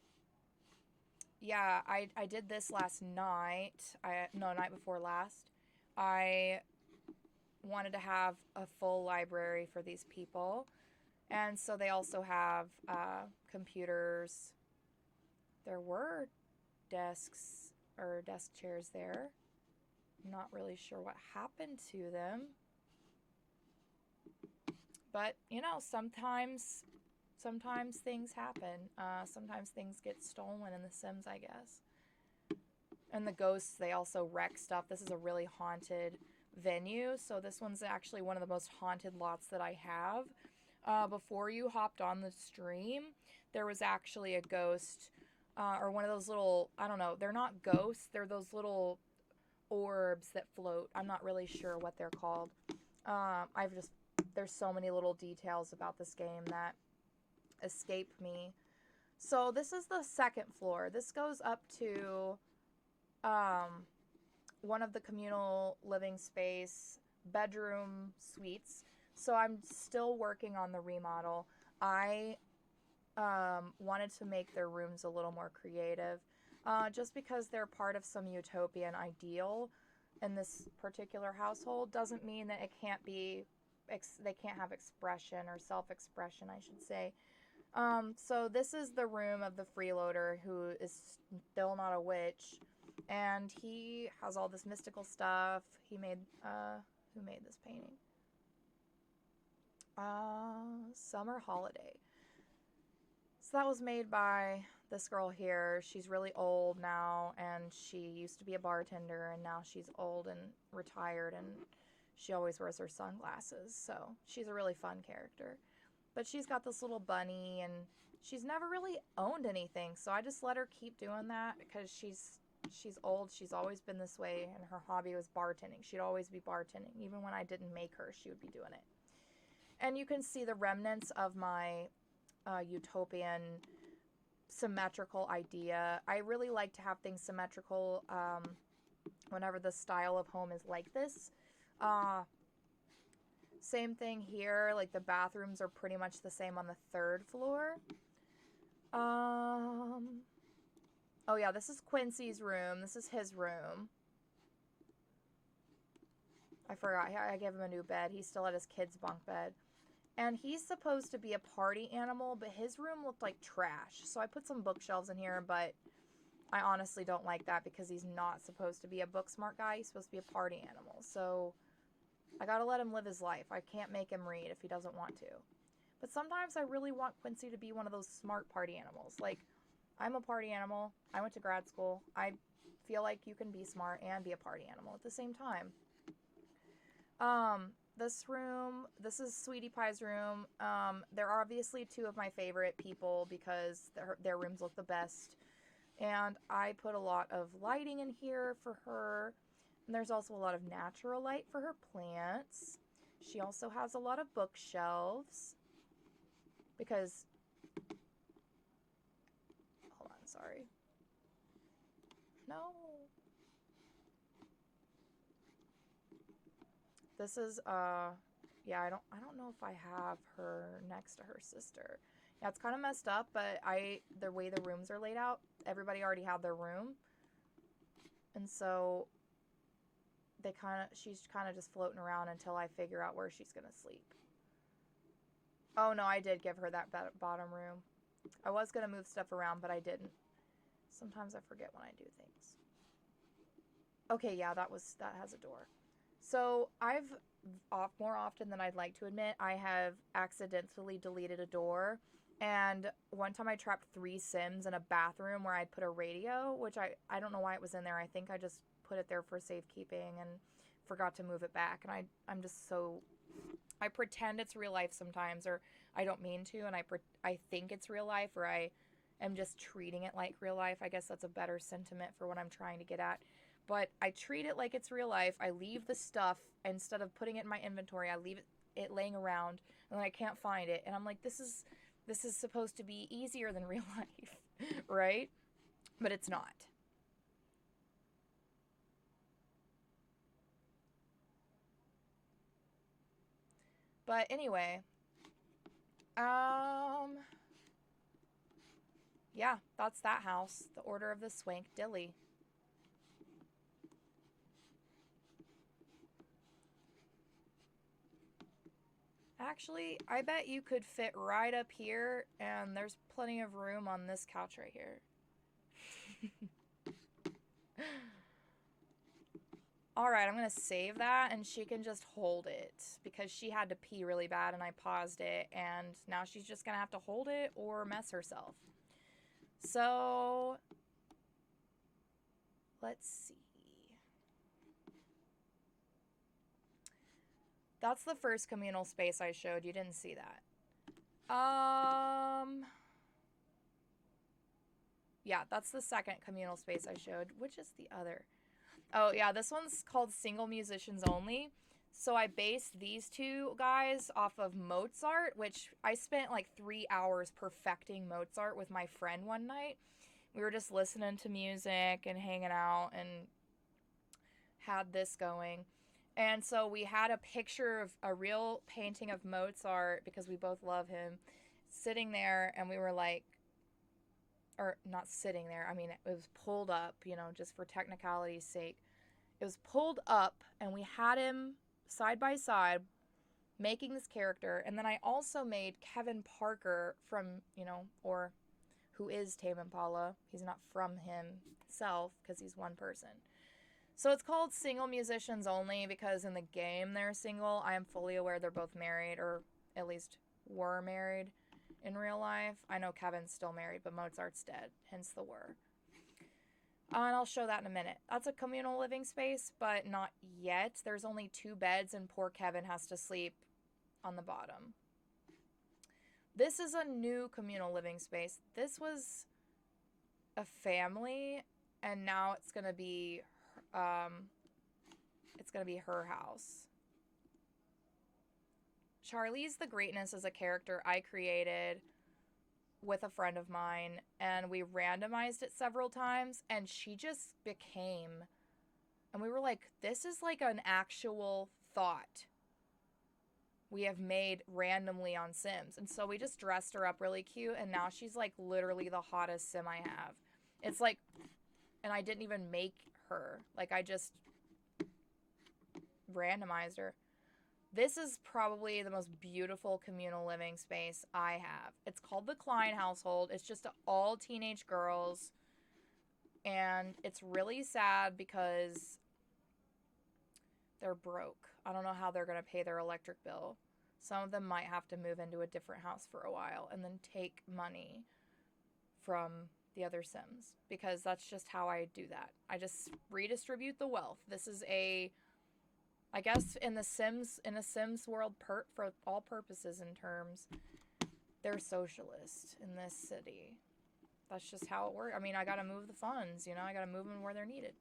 yeah, I did this last night. Night before last. I wanted to have a full library for these people. And so they also have computers. There were desks or desk chairs there. I'm not really sure what happened to them. But, you know, sometimes things happen. Sometimes things get stolen in The Sims, I guess. And the ghosts, they also wreck stuff. This is a really haunted venue, so this one's actually one of the most haunted lots that I have. Before you hopped on the stream, there was actually a ghost, or one of those little, I don't know, they're not ghosts, they're those little orbs that float. I'm not really sure what they're called. There's so many little details about this game that escape me. So this is the second floor. This goes up to one of the communal living space bedroom suites. So I'm still working on the remodel. I wanted to make their rooms a little more creative, just because they're part of some utopian ideal in this particular household doesn't mean that it can't be they can't have expression or self-expression, I should say. So this is the room of the freeloader who is still not a witch, and he has all this mystical stuff. He made who made this painting? Summer Holiday. So that was made by this girl here. She's really old now, and she used to be a bartender, and now she's old and retired, and she always wears her sunglasses. So she's a really fun character. But she's got this little bunny, and she's never really owned anything, so I just let her keep doing that because she's old. She's always been this way, and her hobby was bartending. She'd always be bartending. Even when I didn't make her, she would be doing it. And you can see the remnants of my utopian symmetrical idea. I really like to have things symmetrical whenever the style of home is like this. Same thing here, like the bathrooms are pretty much the same on the 3rd floor. Oh yeah, this is Quincy's room. This is his room. I forgot, I gave him a new bed. He's still at his kid's bunk bed. And he's supposed to be a party animal, but his room looked like trash. So I put some bookshelves in here, but I honestly don't like that because he's not supposed to be a book smart guy. He's supposed to be a party animal. So I gotta let him live his life. I can't make him read if he doesn't want to. But sometimes I really want Quincy to be one of those smart party animals. Like, I'm a party animal. I went to grad school. I feel like you can be smart and be a party animal at the same time. This room, this is Sweetie Pie's room. They're obviously two of my favorite people because their rooms look the best. And I put a lot of lighting in here for her. And there's also a lot of natural light for her plants. She also has a lot of bookshelves. Because, hold on, sorry. No. This is, yeah, I don't know if I have her next to her sister. Yeah, it's kind of messed up, but the way the rooms are laid out, everybody already had their room. And so she's kind of just floating around until I figure out where she's going to sleep. Oh no, I did give her that bottom room. I was going to move stuff around, but I didn't. Sometimes I forget when I do things. Okay, yeah, that has a door. So more often than I'd like to admit, I have accidentally deleted a door. And one time I trapped 3 Sims in a bathroom where I'd put a radio, which I don't know why it was in there. I think I just put it there for safekeeping and forgot to move it back. And I'm just so... I pretend it's real life sometimes, or I don't mean to, and I think it's real life, or I am just treating it like real life. I guess that's a better sentiment for what I'm trying to get at. But I treat it like it's real life. I leave the stuff, instead of putting it in my inventory, I leave it laying around, and then I can't find it. And I'm like, this is supposed to be easier than real life, right? But it's not. But anyway, yeah, that's that house. The Order of the Swank Dilly. Actually, I bet you could fit right up here, and there's plenty of room on this couch right here. Alright, I'm going to save that, and she can just hold it, because she had to pee really bad, and I paused it, and now she's just going to have to hold it or mess herself. So, let's see. That's the first communal space I showed. You didn't see that. Yeah, that's the second communal space I showed. Which is the other? Oh, yeah, this one's called Single Musicians Only. So I based these two guys off of Mozart, which I spent like 3 hours perfecting Mozart with my friend one night. We were just listening to music and hanging out and had this going. And so we had a picture of a real painting of Mozart, because we both love him, sitting there, and we were like, or not sitting there, I mean, it was pulled up, just for technicality's sake. It was pulled up, and we had him side by side, making this character. And then I also made Kevin Parker from, or who is Tame Impala. He's not from himself because he's one person. So it's called Single Musicians Only because in the game they're single. I am fully aware they're both married, or at least were married in real life. I know Kevin's still married, but Mozart's dead, hence the were. And I'll show that in a minute. That's a communal living space, but not yet. There's only 2 beds, and poor Kevin has to sleep on the bottom. This is a new communal living space. This was a family, and now it's gonna be her house. Charlize the Greatness is a character I created with a friend of mine, and we randomized it several times, and she just became, and we were like, this is like an actual thought we have made randomly on Sims. And so we just dressed her up really cute, and now she's like literally the hottest Sim I have. It's like, and I didn't even make her. Like, I just randomized her. This is probably the most beautiful communal living space I have. It's called the Klein household. It's just all teenage girls. And it's really sad because they're broke. I don't know how they're going to pay their electric bill. Some of them might have to move into a different house for a while and then take money from the other Sims, because that's just how I do that. I just redistribute the wealth. This is I guess in a Sims world, for all purposes and terms, they're socialist in this city. That's just how it works. I mean, I gotta move the funds, I gotta move them where they're needed.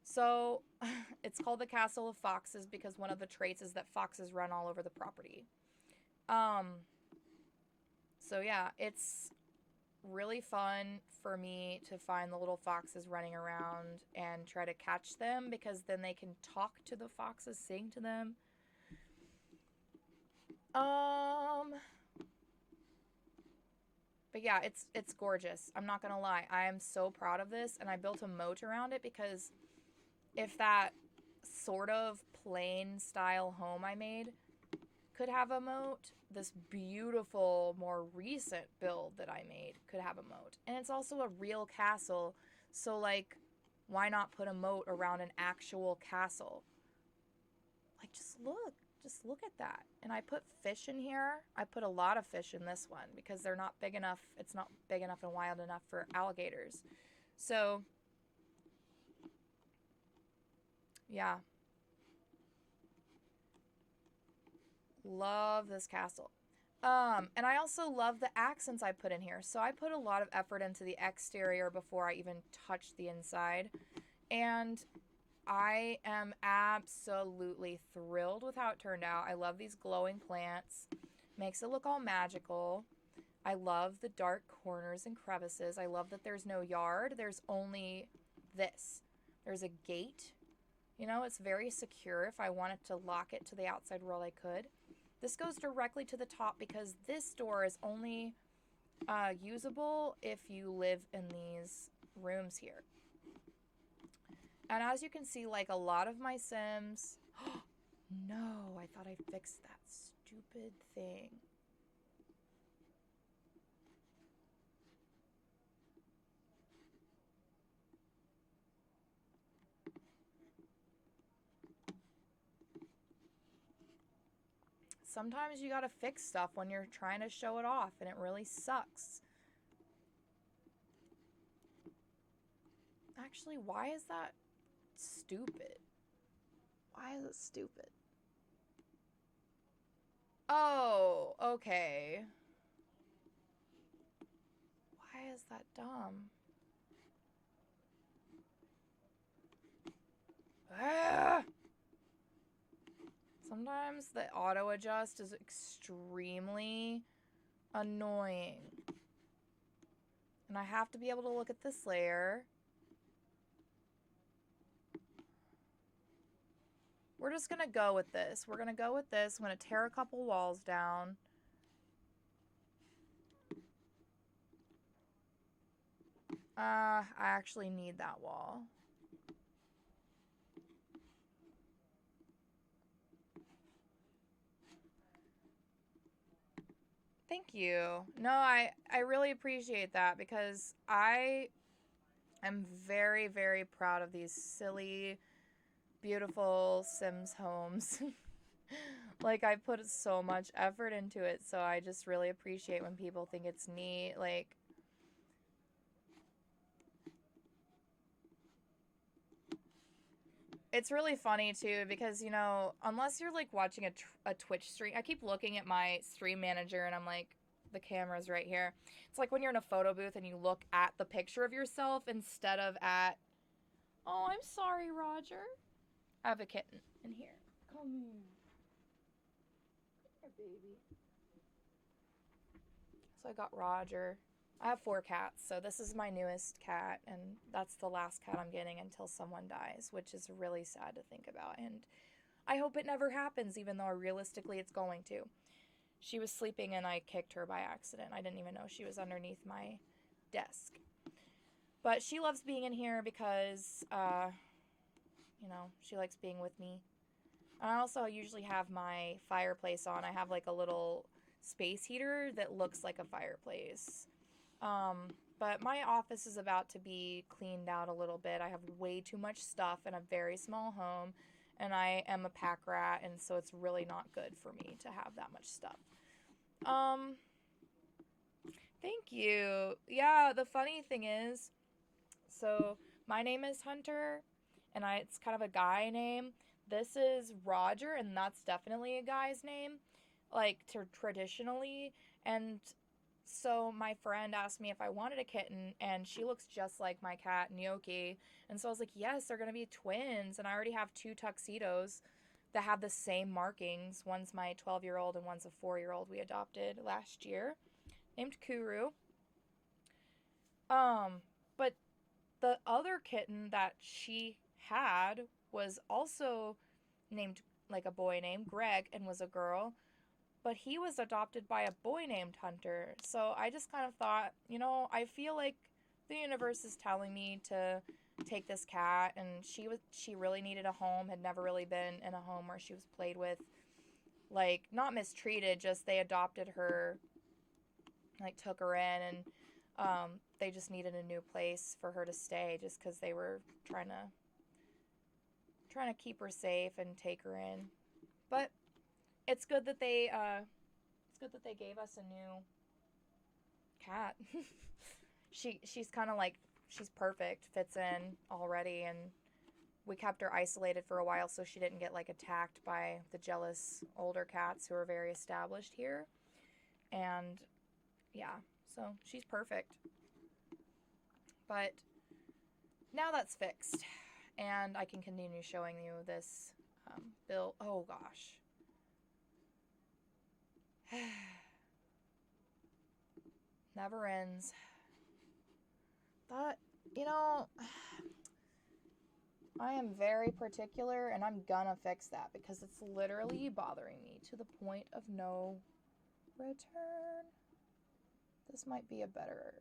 So it's called the Castle of Foxes because one of the traits is that foxes run all over the property. So yeah, it's really fun for me to find the little foxes running around and try to catch them, because then they can talk to the foxes, sing to them. But yeah, it's gorgeous. I'm not gonna lie. I am so proud of this, and I built a moat around it because if that sort of plain style home I made could have a moat, this beautiful, more recent build that I made could have a moat. And it's also a real castle, so like, why not put a moat around an actual castle? Like, just look at that. And I put fish in here. I put a lot of fish in this one because they're not big enough. It's not big enough and wild enough for alligators. So yeah. Love this castle. And I also love the accents I put in here. So I put a lot of effort into the exterior before I even touched the inside. And I am absolutely thrilled with how it turned out. I love these glowing plants. Makes it look all magical. I love the dark corners and crevices. I love that there's no yard. There's only this. There's a gate. It's very secure. If I wanted to lock it to the outside world, I could. This goes directly to the top because this door is only usable if you live in these rooms here. And as you can see, like a lot of my Sims... No, I thought I fixed that stupid thing. Sometimes you gotta fix stuff when you're trying to show it off, and it really sucks. Actually, why is that stupid? Why is it stupid? Oh, okay. Why is that dumb? Ah! Sometimes the auto adjust is extremely annoying. And I have to be able to look at this layer. We're just gonna go with this. We're gonna go with this. I'm gonna tear a couple walls down. I actually need that wall. Thank you. No, I really appreciate that because I am very, very proud of these silly, beautiful Sims homes. Like, I put so much effort into it, so I just really appreciate when people think it's neat. Like, it's really funny too because, you know, unless you're like watching a Twitch stream, I keep looking at my stream manager and I'm like, the camera's right here. It's like when you're in a photo booth and you look at the picture of yourself instead of at, oh, I'm sorry, Roger. I have a kitten in here. Come here. Come here, baby. So I got Roger. I have 4 cats, so this is my newest cat, and that's the last cat I'm getting until someone dies, which is really sad to think about. And I hope it never happens, even though realistically it's going to. She was sleeping and I kicked her by accident. I didn't even know she was underneath my desk. But she loves being in here because, you know, she likes being with me. I also usually have my fireplace on. I have like a little space heater that looks like a fireplace. But my office is about to be cleaned out a little bit. I have way too much stuff in a very small home, and I am a pack rat, and so it's really not good for me to have that much stuff. Thank you. Yeah, the funny thing is, so my name is Hunter, and it's kind of a guy name. This is Roger, and that's definitely a guy's name, like traditionally. And so my friend asked me if I wanted a kitten, and she looks just like my cat, Gnocchi. And so I was like, yes, they're going to be twins. And I already have 2 tuxedos that have the same markings. One's my 12-year-old and one's a 4-year-old we adopted last year, named Kuru. But the other kitten that she had was also named like a boy named Greg and was a girl, but he was adopted by a boy named Hunter. So I just kind of thought, you know, I feel like the universe is telling me to take this cat, and she really needed a home, had never really been in a home where she was played with, like, not mistreated, just they adopted her, like took her in, and they just needed a new place for her to stay just because they were trying to keep her safe and take her in. But it's good that they gave us a new cat. She's kind of like, she's perfect, fits in already, and we kept her isolated for a while so she didn't get like attacked by the jealous older cats who are very established here. And yeah, so she's perfect. But now that's fixed, and I can continue showing you this build. Oh gosh. Never ends. But, you know, I am very particular, and I'm gonna fix that because it's literally bothering me to the point of no return. This might be a better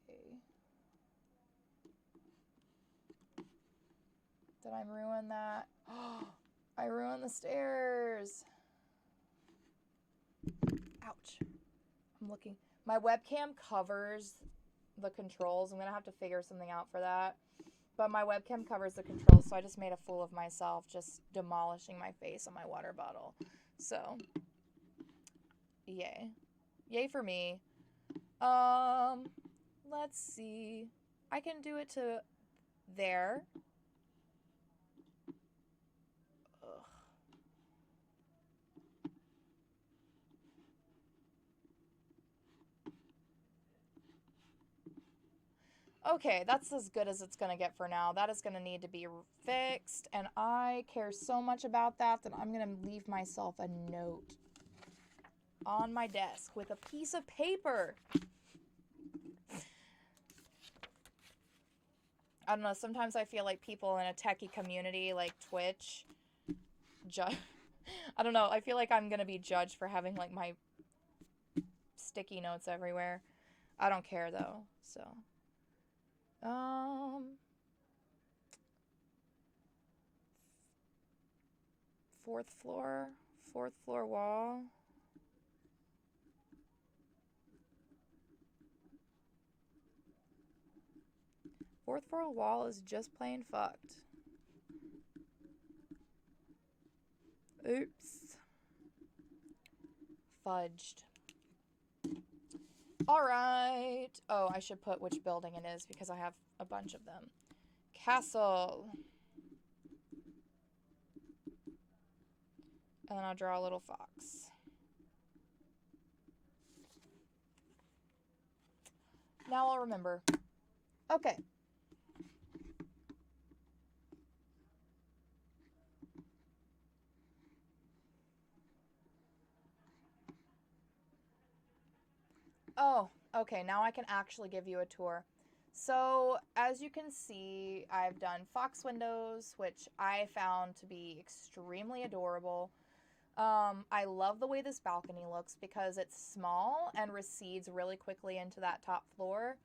way. Did I ruin that? I ruined the stairs. Ouch. I'm looking. My webcam covers the controls. I'm going to have to figure something out for that. But my webcam covers the controls, so I just made a fool of myself just demolishing my face on my water bottle. So, yay. Yay for me. Let's see. I can do it to there. Okay, that's as good as it's going to get for now. That is going to need to be fixed, and I care so much about that I'm going to leave myself a note on my desk with a piece of paper. I don't know, sometimes I feel like people in a techie community like Twitch I don't know, I feel like I'm going to be judged for having like my sticky notes everywhere. I don't care though, so... Fourth floor wall. fourth floor wall is just plain fucked. Oops. Fudged. Alright. Oh, I should put which building it is because I have a bunch of them. Castle. And then I'll draw a little fox. Now I'll remember. Okay. Oh, okay. Now I can actually give you a tour. So, as you can see, I've done fox windows, which I found to be extremely adorable. I love the way this balcony looks because it's small and recedes really quickly into that top floor.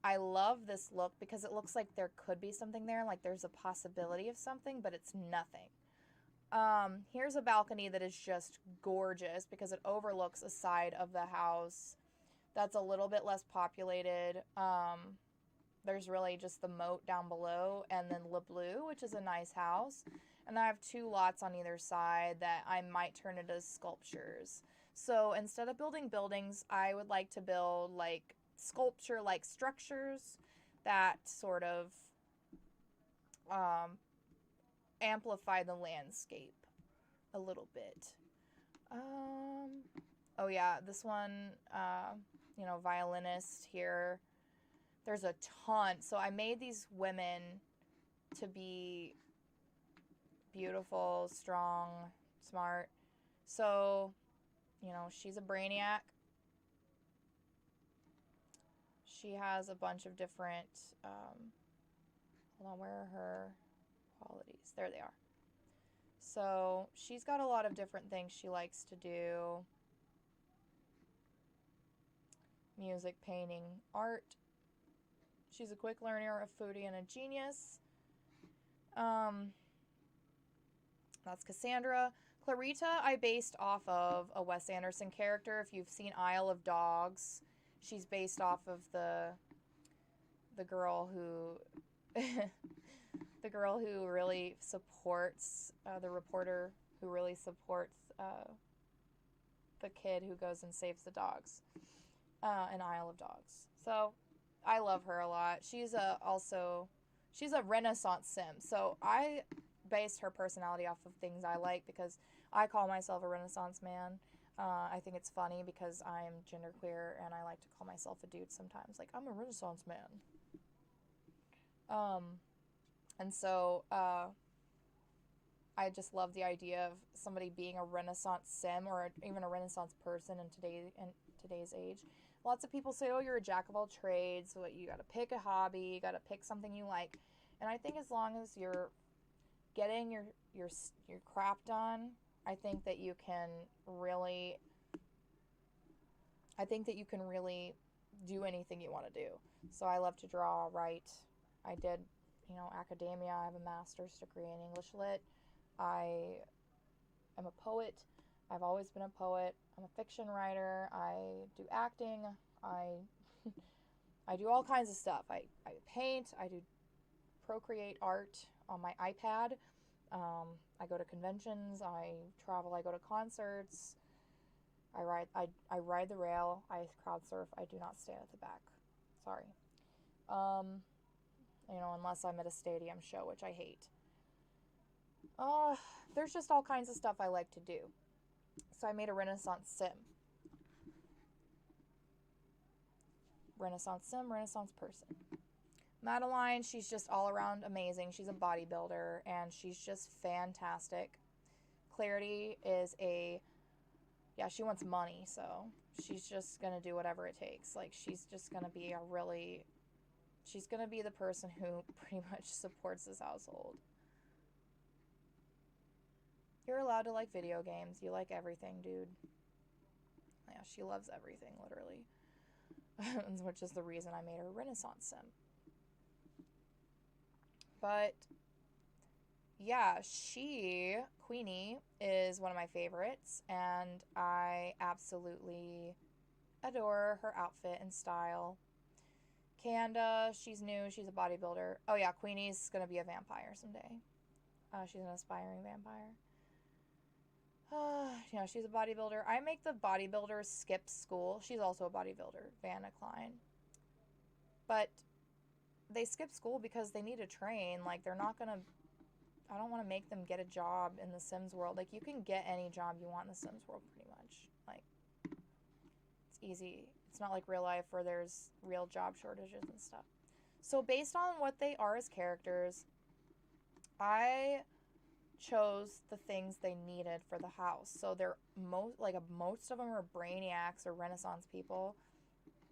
I love this look because it looks like there could be something there, like there's a possibility of something, but it's nothing. Here's a balcony that is just gorgeous because it overlooks a side of the house that's a little bit less populated. There's really just the moat down below and then Le Bleu, which is a nice house. And I have 2 lots on either side that I might turn into sculptures. So instead of building buildings, I would like to build like sculpture-like structures that sort of amplify the landscape a little bit. Oh yeah, this one, you know, violinist here. There's a ton. So I made these women to be beautiful, strong, smart. So, you know, she's a brainiac. She has a bunch of different, hold on, where are her qualities? There they are. So she's got a lot of different things she likes to do. Music, painting, art. She's a quick learner, a foodie, and a genius. That's Cassandra. Clarita I based off of a Wes Anderson character. If you've seen Isle of Dogs, she's based off of the girl who the girl who really supports the reporter who really supports the kid who goes and saves the dogs in Isle of Dogs. So I love her a lot. She's a Renaissance sim. So I based her personality off of things I like because I call myself a Renaissance man. I think it's funny because I'm genderqueer and I like to call myself a dude sometimes. Like, I'm a Renaissance man. And so I just love the idea of somebody being a Renaissance sim or even a Renaissance person in today's age. Lots of people say, oh, you're a jack of all trades, so you got to pick a hobby, you got to pick something you like. And I think as long as you're getting your crap done, I think that you can really do anything you want to do. So I love to draw, write. I did, you know, academia. I have a master's degree in English Lit. I am a poet. I've always been a poet. I'm a fiction writer. I do acting. I do all kinds of stuff. I paint. I do Procreate art on my iPad. I go to conventions. I travel. I go to concerts. I ride the rail. I crowd surf. I do not stand at the back. Sorry. You know, unless I'm at a stadium show, which I hate. There's just all kinds of stuff I like to do. So I made a Renaissance sim. Renaissance sim, Renaissance person. Madeline, she's just all around amazing. She's a bodybuilder and she's just fantastic. Clarity is she wants money, so she's just gonna do whatever it takes. Like, she's just gonna be she's gonna be the person who pretty much supports this household. You're allowed to like video games. You like everything, dude. Yeah, she loves everything, literally. Which is the reason I made her Renaissance sim. But yeah, Queenie, is one of my favorites, and I absolutely adore her outfit and style. Kanda, she's new. She's a bodybuilder. Oh, yeah, Queenie's going to be a vampire someday. She's an aspiring vampire. Yeah, she's a bodybuilder. I make the bodybuilder skip school. She's also a bodybuilder, Vanna Klein. But they skip school because they need to train. Like, they're not going to... I don't want to make them get a job in the Sims world. Like, you can get any job you want in the Sims world, pretty much. Like, it's easy. It's not like real life where there's real job shortages and stuff. So based on what they are as characters, I chose the things they needed for the house. So they're most of them are brainiacs or Renaissance people.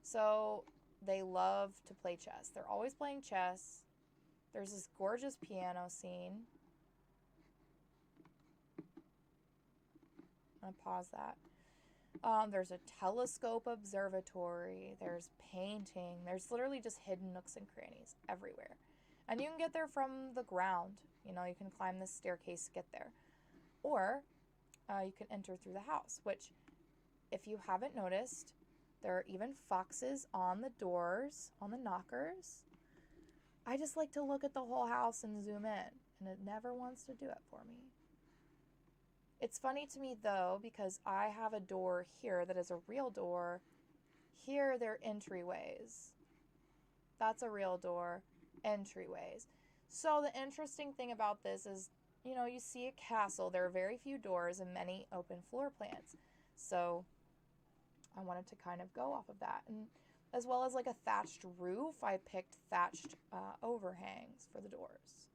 So they love to play chess. They're always playing chess. There's this gorgeous piano scene. I'm gonna pause that. There's a telescope observatory. There's painting. There's literally just hidden nooks and crannies everywhere. And you can get there from the ground. You know, you can climb this staircase to get there. Or you can enter through the house, which, if you haven't noticed, there are even foxes on the doors, on the knockers. I just like to look at the whole house and zoom in, and it never wants to do it for me. It's funny to me, though, because I have a door here that is a real door. Here, they're entryways. That's a real door. Entryways. So the interesting thing about this is, you know, you see a castle. There are very few doors and many open floor plans. So I wanted to kind of go off of that. And as well as like a thatched roof, I picked thatched overhangs for the doors.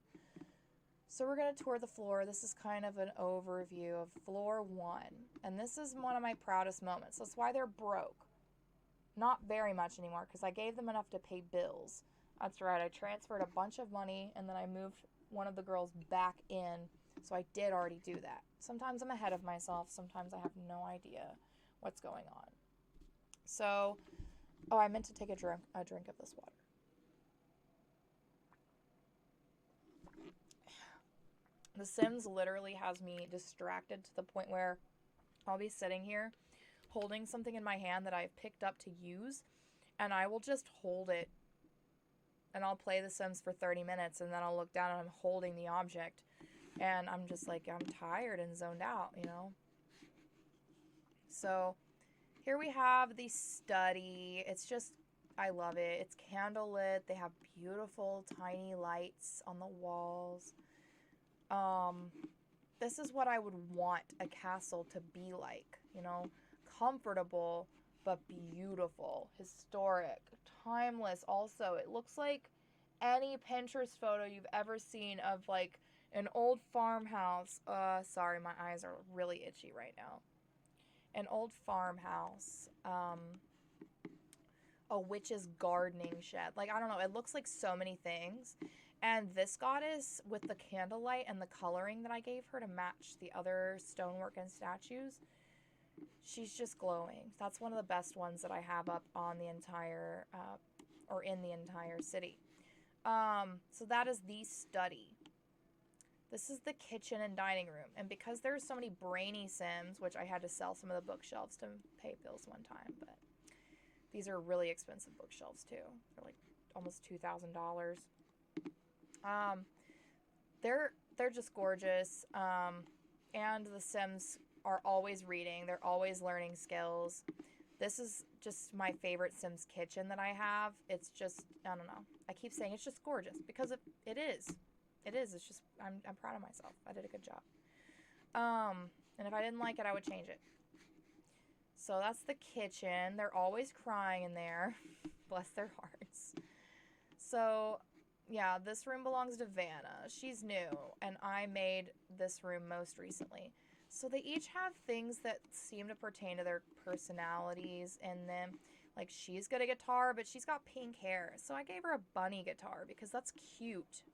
So we're going to tour the floor. This is kind of an overview of floor 1. And this is one of my proudest moments. That's why they're broke. Not very much anymore, because I gave them enough to pay bills. That's right, I transferred a bunch of money, and then I moved one of the girls back in, so I did already do that. Sometimes I'm ahead of myself, sometimes I have no idea what's going on. So, oh, I meant to take a drink of this water. The Sims literally has me distracted to the point where I'll be sitting here holding something in my hand that I've picked up to use, and I will just hold it, and I'll play The Sims for 30 minutes, and then I'll look down and I'm holding the object, and I'm just like, I'm tired and zoned out, you know? So here we have the study. It's just, I love it. It's candlelit. They have beautiful tiny lights on the walls. This is what I would want a castle to be like, you know? Comfortable, but beautiful, historic, timeless. Also, it looks like any Pinterest photo you've ever seen of like an old farmhouse. Sorry, my eyes are really itchy right now. An old farmhouse, a witch's gardening shed. Like, I don't know, it looks like so many things. And this goddess, with the candlelight and the coloring that I gave her to match the other stonework and statues, she's just glowing. That's one of the best ones that I have up on the entire, or in the entire city. So that is the study. This is the kitchen and dining room. And because there's so many brainy Sims, which I had to sell some of the bookshelves to pay bills one time, but these are really expensive bookshelves too. They're like almost $2,000. They're just gorgeous. And the Sims are always reading. They're always learning skills. This is just my favorite Sims kitchen that I have. It's just, I don't know. I keep saying it's just gorgeous because it is. It is. It's just, I'm proud of myself. I did a good job. And if I didn't like it, I would change it. So that's the kitchen. They're always crying in there. Bless their hearts. So, yeah, this room belongs to Vanna. She's new, and I made this room most recently. So they each have things that seem to pertain to their personalities in them. Like, she's got a guitar, but she's got pink hair. So I gave her a bunny guitar because that's cute.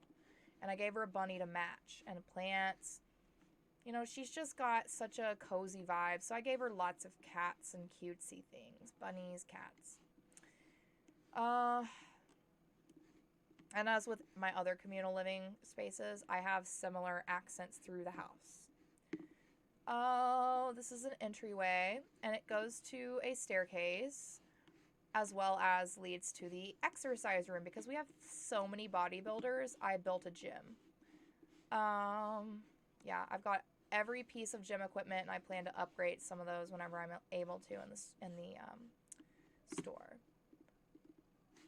And I gave her a bunny to match and plants. You know, she's just got such a cozy vibe. So I gave her lots of cats and cutesy things. Bunnies, cats. And as with my other communal living spaces, I have similar accents through the house. Oh, this is an entryway, and it goes to a staircase. as well as leads to the exercise room. Because we have so many bodybuilders, I built a gym. Yeah, I've got every piece of gym equipment, and I plan to upgrade some of those whenever I'm able to in the store.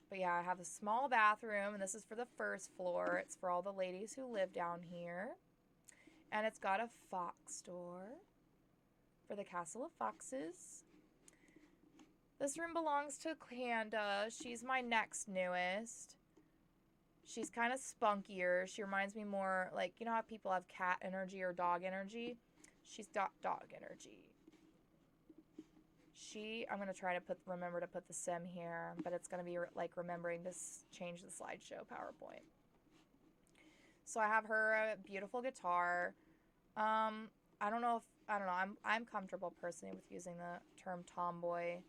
But yeah, I have a small bathroom, and this is for the first floor. It's for all the ladies who live down here. And it's got a fox door for the Castle of Foxes. This room belongs to Kanda. She's my next newest. She's kind of spunkier. She reminds me more, like, you know how people have cat energy or dog energy? She's dog energy. I'm going to try to remember to put the sim here, but it's going to be like remembering to change the slideshow PowerPoint. So I have her a beautiful guitar. I'm comfortable personally with using the term tomboy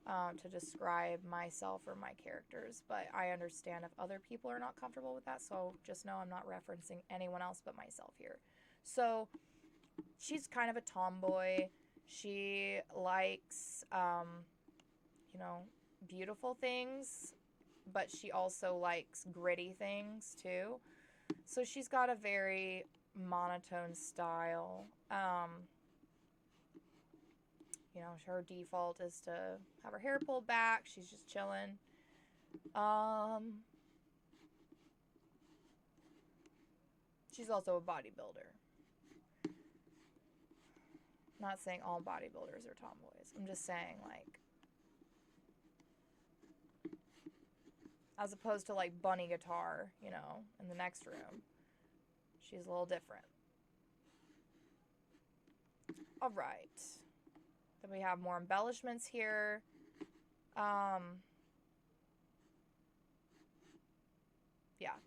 to describe myself or my characters, but I understand if other people are not comfortable with that, so just know I'm not referencing anyone else but myself here. So she's kind of a tomboy. She likes, beautiful things, but she also likes gritty things too. So she's got a very monotone style. Her default is to have her hair pulled back. She's just chilling. She's also a bodybuilder. Not saying all bodybuilders are tomboys. I'm just saying, like, as opposed to, like, bunny guitar, in the next room. She's a little different. All right. Then we have more embellishments here. Yeah,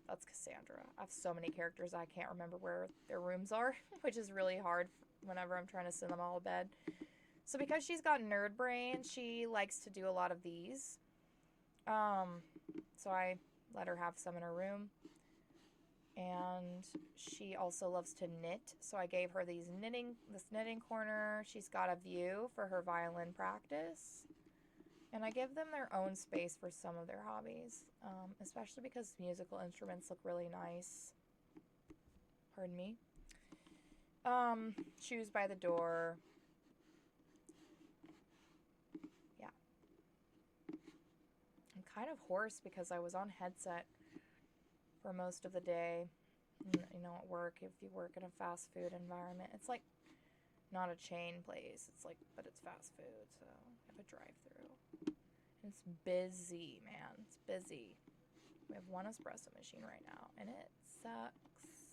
that's Cassandra. I have so many characters I can't remember where their rooms are, which is really hard whenever I'm trying to send them all to bed. So because she's got nerd brain, she likes to do a lot of these. So I let her have some in her room. And she also loves to knit, so I gave her this knitting corner. She's got a view for her violin practice. And I give them their own space for some of their hobbies, especially because musical instruments look really nice. Pardon me. Shoes by the door. Yeah. I'm kind of hoarse because I was on headset for most of the day. At work, if you work in a fast food environment, it's like not a chain place. But it's fast food, so you have a drive-through. It's busy, man. It's busy. We have one espresso machine right now, and it sucks.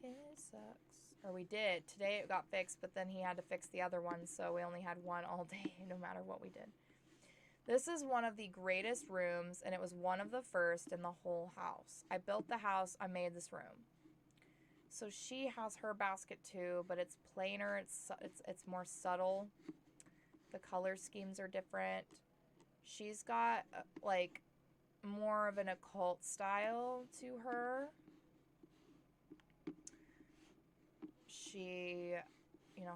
It sucks. Or we did. Today it got fixed, but then he had to fix the other one, so we only had one all day, no matter what we did. This is one of the greatest rooms, and it was one of the first in the whole house. I built the house, I made this room. So she has her basket too, but it's plainer, it's more subtle. The color schemes are different. She's got like more of an occult style to her. She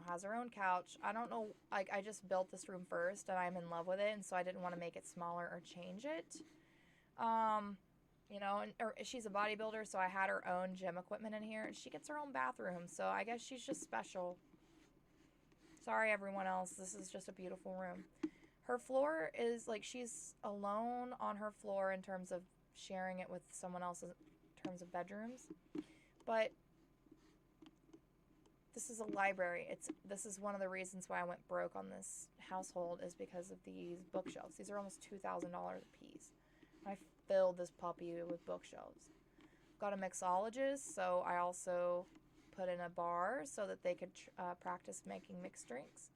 has her own couch. I don't know, I just built this room first and I'm in love with it, and so I didn't want to make it smaller or change it. She's a bodybuilder, so I had her own gym equipment in here, and she gets her own bathroom, so I guess she's just special. Sorry, everyone else, this is just a beautiful room. Her floor is, she's alone on her floor in terms of sharing it with someone else in terms of bedrooms, but this is a library. This is one of the reasons why I went broke on this household, is because of these bookshelves. These are almost $2,000 a piece. I filled this puppy with bookshelves. Got a mixologist, so I also put in a bar so that they could practice making mixed drinks,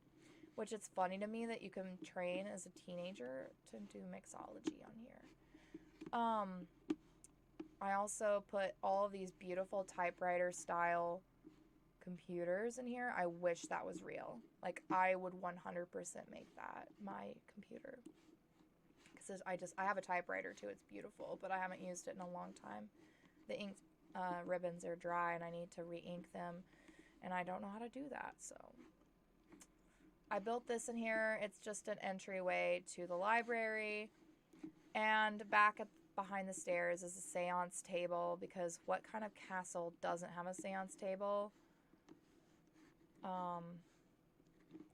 which it's funny to me that you can train as a teenager to do mixology on here. I also put all of these beautiful typewriter style computers in here. I wish that was real. I would 100% make that my computer, because I have a typewriter too. It's beautiful, but I haven't used it in a long time. The ink ribbons are dry and I need to re-ink them, and I don't know how to do that, so I built this in here. It's just an entryway to the library. And back at behind the stairs is a seance table, because what kind of castle doesn't have a seance table?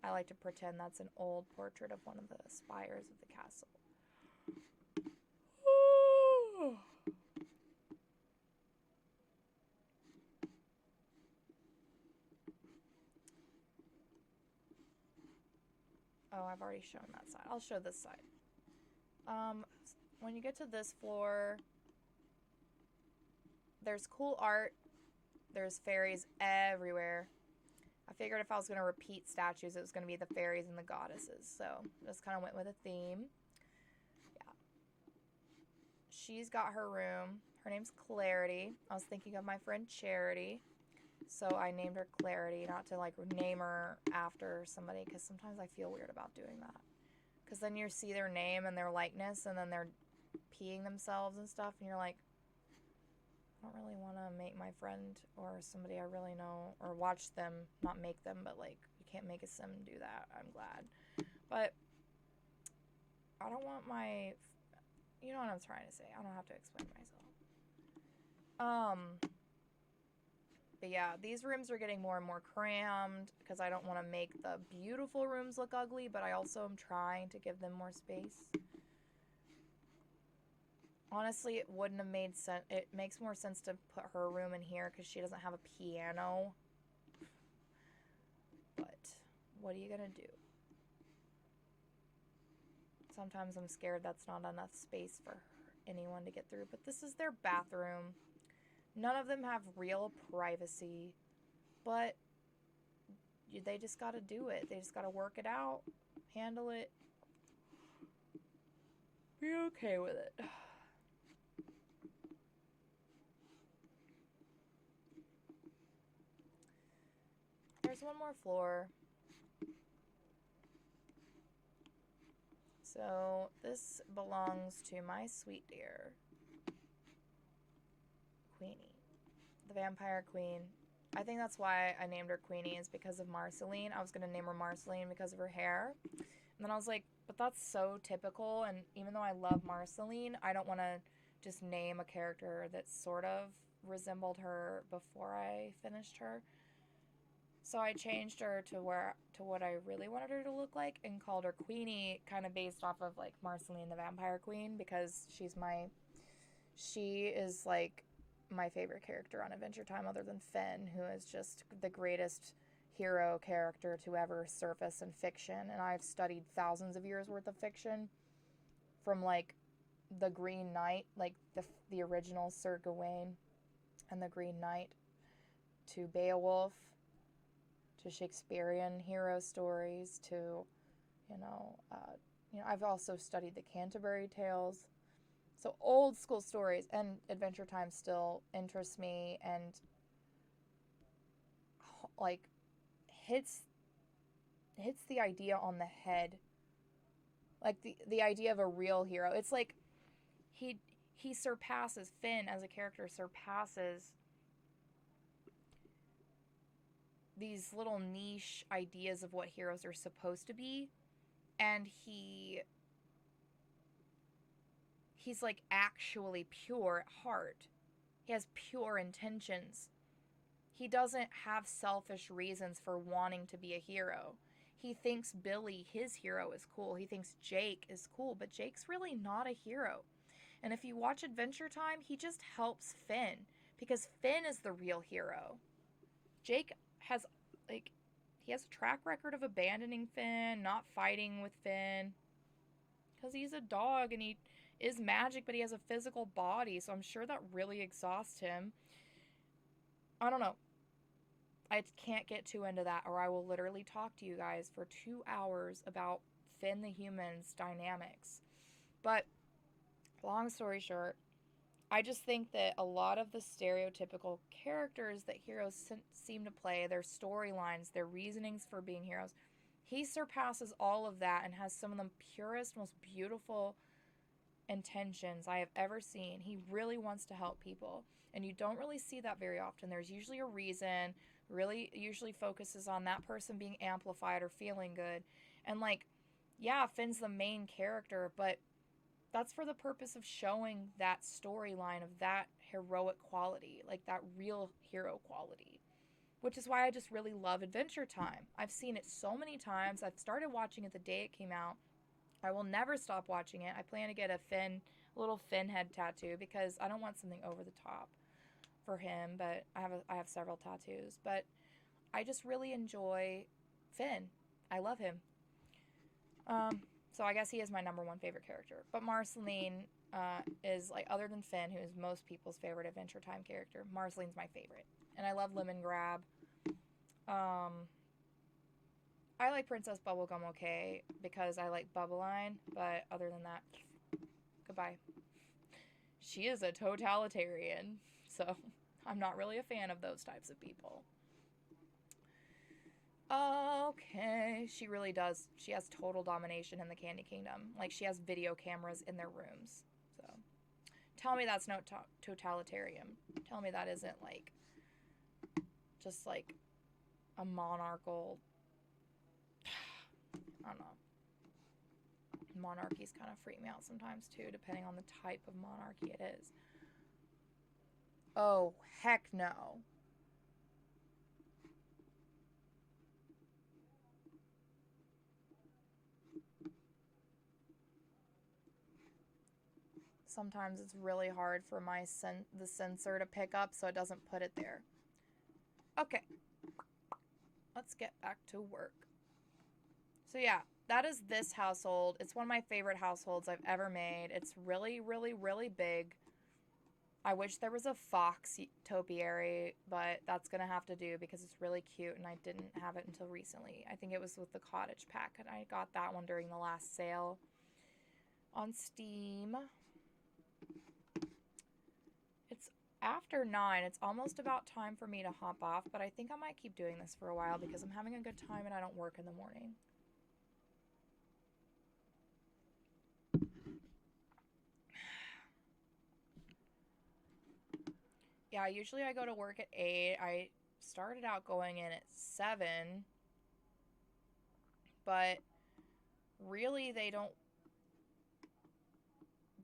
I like to pretend that's an old portrait of one of the spires of the castle. Oh, I've already shown that side. I'll show this side. When you get to this floor, there's cool art. There's fairies everywhere. I figured if I was going to repeat statues, it was going to be the fairies and the goddesses. So just kind of went with a theme. Yeah. She's got her room. Her name's Clarity. I was thinking of my friend Charity. So I named her Clarity, not to like name her after somebody, because sometimes I feel weird about doing that. Because then you see their name and their likeness, and then they're peeing themselves and stuff, and you're like, I don't really want to make my friend or somebody I really know, or watch them, not make them, but like, you can't make a sim do that. I'm glad. But I don't want my, you know what I'm trying to say. I don't have to explain myself. But yeah, these rooms are getting more and more crammed because I don't want to make the beautiful rooms look ugly, but I also am trying to give them more space. Honestly, it wouldn't have made sense. It makes more sense to put her room in here because she doesn't have a piano. But what are you gonna do? Sometimes I'm scared that's not enough space for anyone to get through. But this is their bathroom. None of them have real privacy. But they just gotta do it. They just gotta work it out. Handle it. Be okay with it. There's one more floor. So this belongs to my sweet dear, Queenie, the vampire queen. I think that's why I named her Queenie, is because of Marceline. I was going to name her Marceline because of her hair. And then I was like, but that's so typical. And even though I love Marceline, I don't want to just name a character that sort of resembled her before I finished her. So I changed her to what I really wanted her to look like, and called her Queenie, kind of based off of like Marceline the Vampire Queen, because she is like my favorite character on Adventure Time, other than Finn, who is just the greatest hero character to ever surface in fiction. And I've studied thousands of years worth of fiction, from like the Green Knight, like the original Sir Gawain and the Green Knight, to Beowulf, to Shakespearean hero stories, to, I've also studied the Canterbury Tales. So old school stories, and Adventure Time still interests me and like hits the idea on the head. Like the idea of a real hero. It's like he surpasses, Finn as a character surpasses these little niche ideas of what heroes are supposed to be, and he's like actually pure at heart. He has pure intentions. He doesn't have selfish reasons for wanting to be a hero. He thinks Billy, his hero, is cool. He thinks Jake is cool, but Jake's really not a hero. And if you watch Adventure Time, he just helps Finn, because Finn is the real hero. Jake has, he has a track record of abandoning Finn, not fighting with Finn, because he's a dog and he is magic, but he has a physical body, so I'm sure that really exhausts him. I don't know. I can't get too into that, or I will literally talk to you guys for 2 hours about Finn the human's dynamics. But long story short, I just think that a lot of the stereotypical characters that heroes seem to play, their storylines, their reasonings for being heroes, he surpasses all of that and has some of the purest, most beautiful intentions I have ever seen. He really wants to help people, and you don't really see that very often. There's usually a reason Really usually focuses on that person being amplified or feeling good. And like, yeah, Finn's the main character, but that's for the purpose of showing that storyline of that heroic quality, like that real hero quality. Which is why I just really love Adventure Time. I've seen it so many times. I've started watching it the day it came out. I will never stop watching it. I plan to get a little Finn head tattoo because I don't want something over the top for him, but I have several tattoos, but I just really enjoy Finn. I love him. So I guess he is my number one favorite character. But Marceline is like, other than Finn, who is most people's favorite Adventure Time character, Marceline's my favorite. And I love Lemon Grab. I like Princess Bubblegum okay because I like Bubbleline, but other than that, goodbye. She is a totalitarian, so I'm not really a fan of those types of people. Okay, she really does. She has total domination in the Candy Kingdom. Like, she has video cameras in their rooms. So, tell me that's not totalitarian. Tell me that isn't, like, just, like, a monarchical... I don't know. Monarchies kind of freak me out sometimes, too, depending on the type of monarchy it is. Oh, heck no. Sometimes it's really hard for the sensor to pick up, so it doesn't put it there. Okay. Let's get back to work. So yeah, that is this household. It's one of my favorite households I've ever made. It's really, really, really big. I wish there was a fox topiary, but that's going to have to do because it's really cute and I didn't have it until recently. I think it was with the cottage pack and I got that one during the last sale on Steam. It's after 9. It's almost about time for me to hop off, but I think I might keep doing this for a while because I'm having a good time and I don't work in the morning. Yeah, usually I go to work at 8. I started out going in at 7. But really they don't,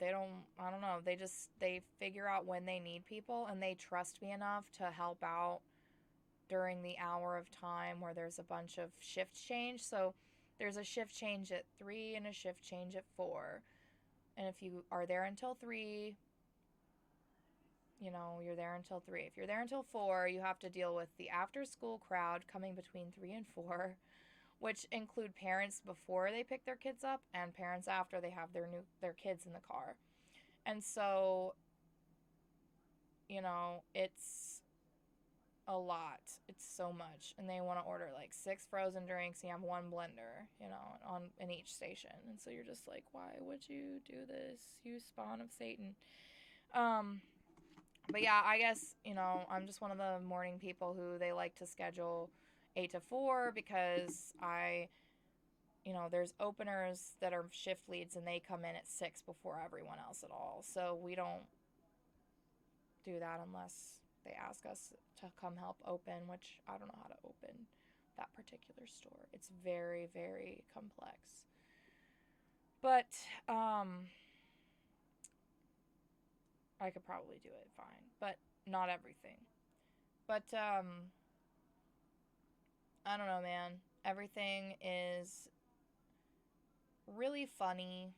I don't know, they figure out when they need people and they trust me enough to help out during the hour of time where there's a bunch of shift change. So there's a shift change at 3 and a shift change at 4. And if you are there until 3, you know, you're there until 3. If you're there until 4, you have to deal with the after school crowd coming between 3 and 4, which include parents before they pick their kids up and parents after they have their kids in the car. And so, you know, it's a lot. It's so much. And they want to order like 6 frozen drinks and you have 1 blender, you know, in each station. And so you're just like, why would you do this, you spawn of Satan? But yeah, I guess, you know, I'm just one of the morning people who they like to schedule 8 to 4 because you know, there's openers that are shift leads and they come in at 6 before everyone else at all. So we don't do that unless they ask us to come help open, which I don't know how to open that particular store. It's very, very complex. But, I could probably do it fine, but not everything. But, I don't know, man. Everything is really funny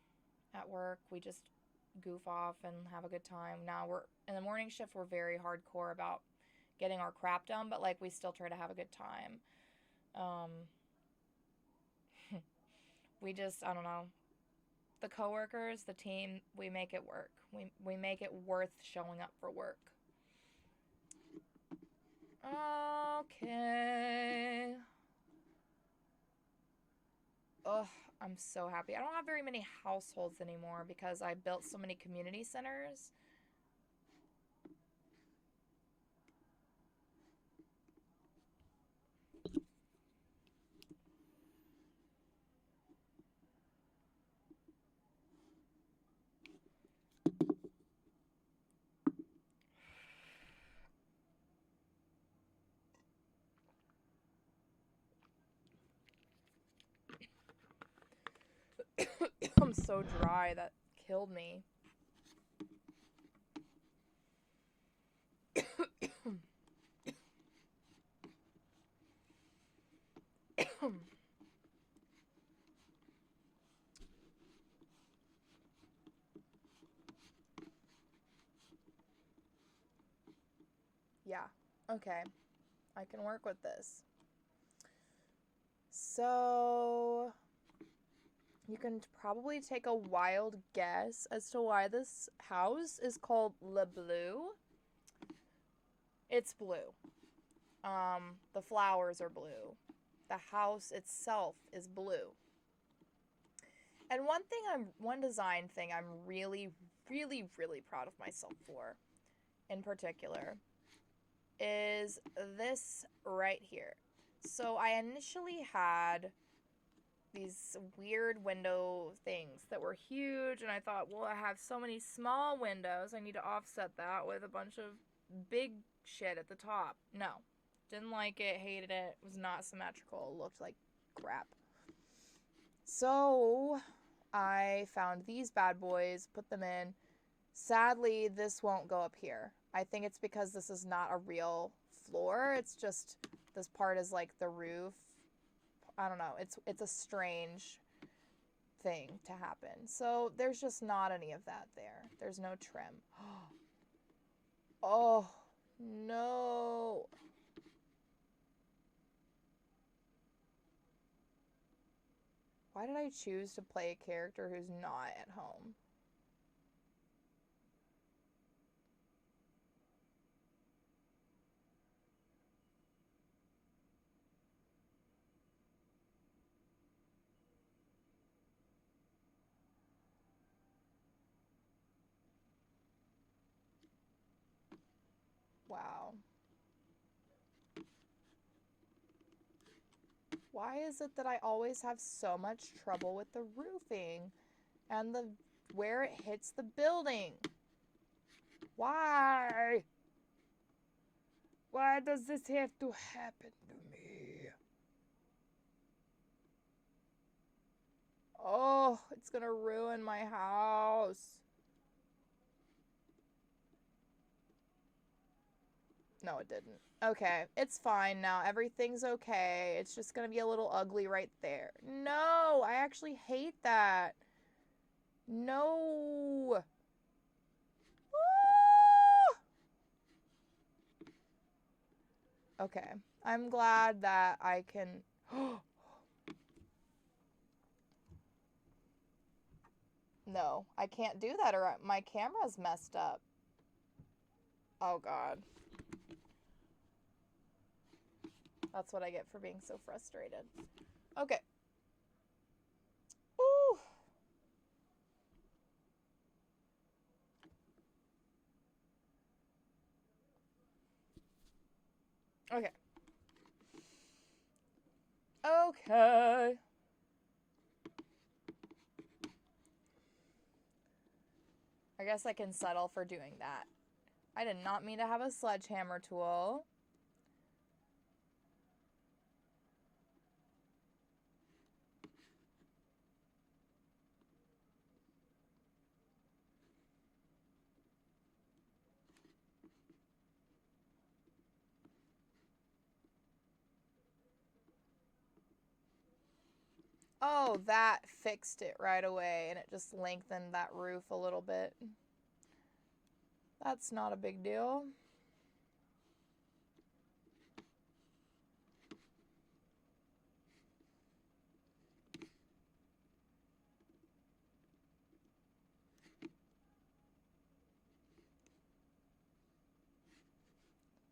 at work. We just goof off and have a good time. Now we're in the morning shift, we're very hardcore about getting our crap done, but like we still try to have a good time. We just, I don't know. The coworkers, the team, we make it work. We make it worth showing up for work. Okay. Ugh, I'm so happy. I don't have very many households anymore because I built so many community centers. I'm so dry. That killed me. Yeah. Okay. I can work with this. So, you can probably take a wild guess as to why this house is called Le Bleu. It's blue. The flowers are blue. The house itself is blue. And one design thing I'm really, really, really proud of myself for, in particular, is this right here. So I initially had these weird window things that were huge, and I thought, well, I have so many small windows, I need to offset that with a bunch of big shit at the top. No. Didn't like it, hated it, was not symmetrical, looked like crap. So I found these bad boys, put them in. Sadly, this won't go up here. I think it's because this is not a real floor. It's just, this part is like the roof. I don't know. It's a strange thing to happen. So there's just not any of that there. There's no trim. Oh, no. Why did I choose to play a character who's not at home? Wow. Why is it that I always have so much trouble with the roofing and where it hits the building? Why? Why does this have to happen to me? Oh, it's gonna ruin my house. No, it didn't. Okay, it's fine now. Everything's okay. It's just gonna be a little ugly right there. No, I actually hate that. No. Okay, I'm glad that I can... No, I can't do that or my camera's messed up. Oh, God. That's what I get for being so frustrated. Okay. Ooh. Okay. Okay. I guess I can settle for doing that. I did not mean to have a sledgehammer tool. Oh, that fixed it right away, and it just lengthened that roof a little bit. That's not a big deal.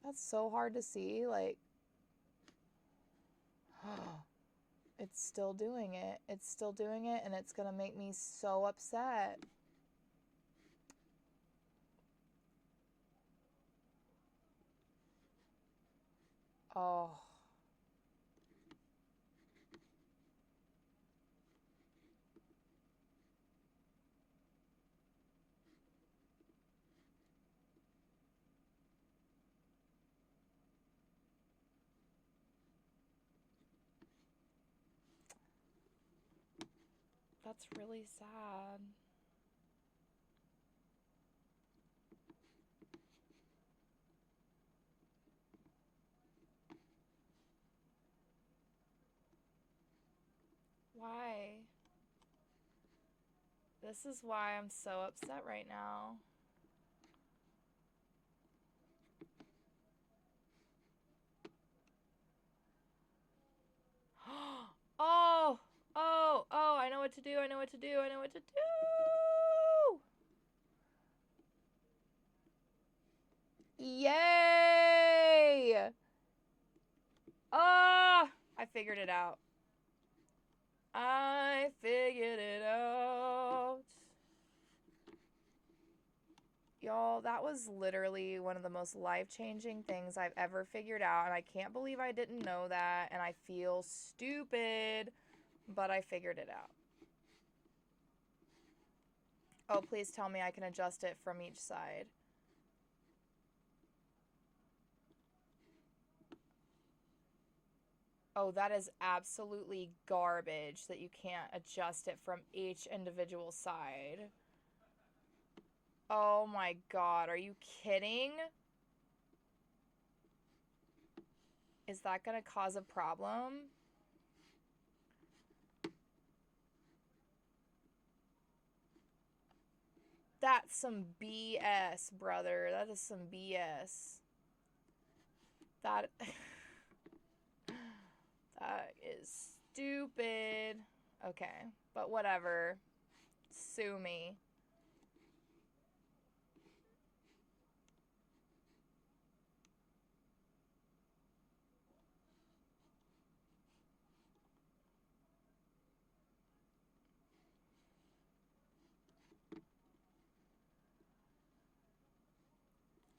That's so hard to see, like... It's still doing it. It's still doing it, and it's gonna make me so upset. Oh. That's really sad. Why? This is why I'm so upset right now. Oh, I know what to do. I know what to do. I know what to do. Yay! Ah, I figured it out. I figured it out. Y'all, that was literally one of the most life-changing things I've ever figured out, and I can't believe I didn't know that, and I feel stupid, but I figured it out. Oh, please tell me I can adjust it from each side. Oh, that is absolutely garbage that you can't adjust it from each individual side. Oh my god, are you kidding? Is that gonna cause a problem? That's some BS, brother. That is some BS. That... that is stupid. Okay, but whatever. Sue me.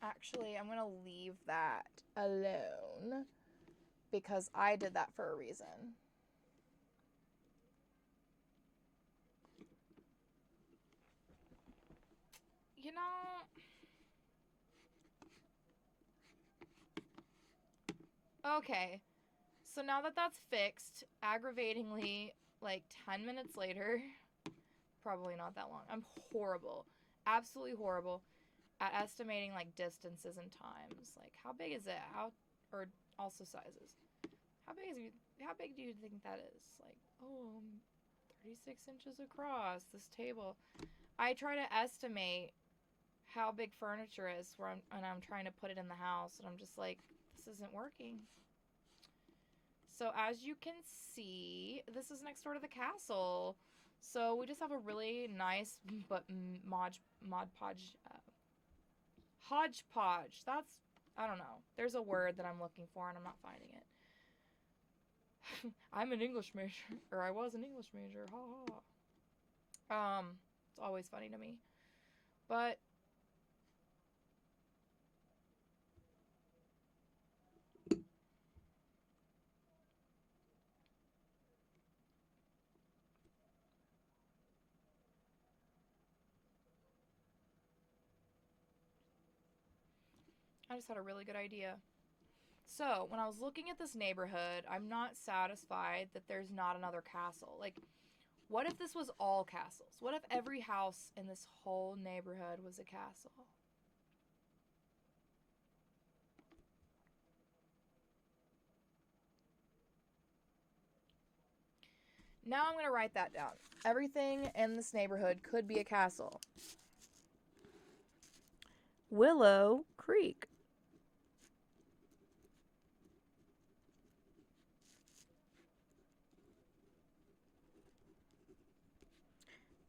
Actually, I'm gonna leave that alone because I did that for a reason. You know, okay. So now that that's fixed, aggravatingly, like 10 minutes later, probably not that long. I'm horrible. Absolutely horrible at estimating like distances and times. Like how big is it? Or also sizes. How big do you think that is? Like, 36 inches across this table. I try to estimate how big furniture is and I'm trying to put it in the house and I'm just like, this isn't working. So as you can see, this is next door to the castle. So we just have a really nice but hodgepodge. That's, I don't know. There's a word that I'm looking for and I'm not finding it. I'm an English major, or I was an English major. Ha ha. It's always funny to me. But I just had a really good idea. So, when I was looking at this neighborhood, I'm not satisfied that there's not another castle. Like, what if this was all castles? What if every house in this whole neighborhood was a castle? Now I'm going to write that down. Everything in this neighborhood could be a castle. Willow Creek.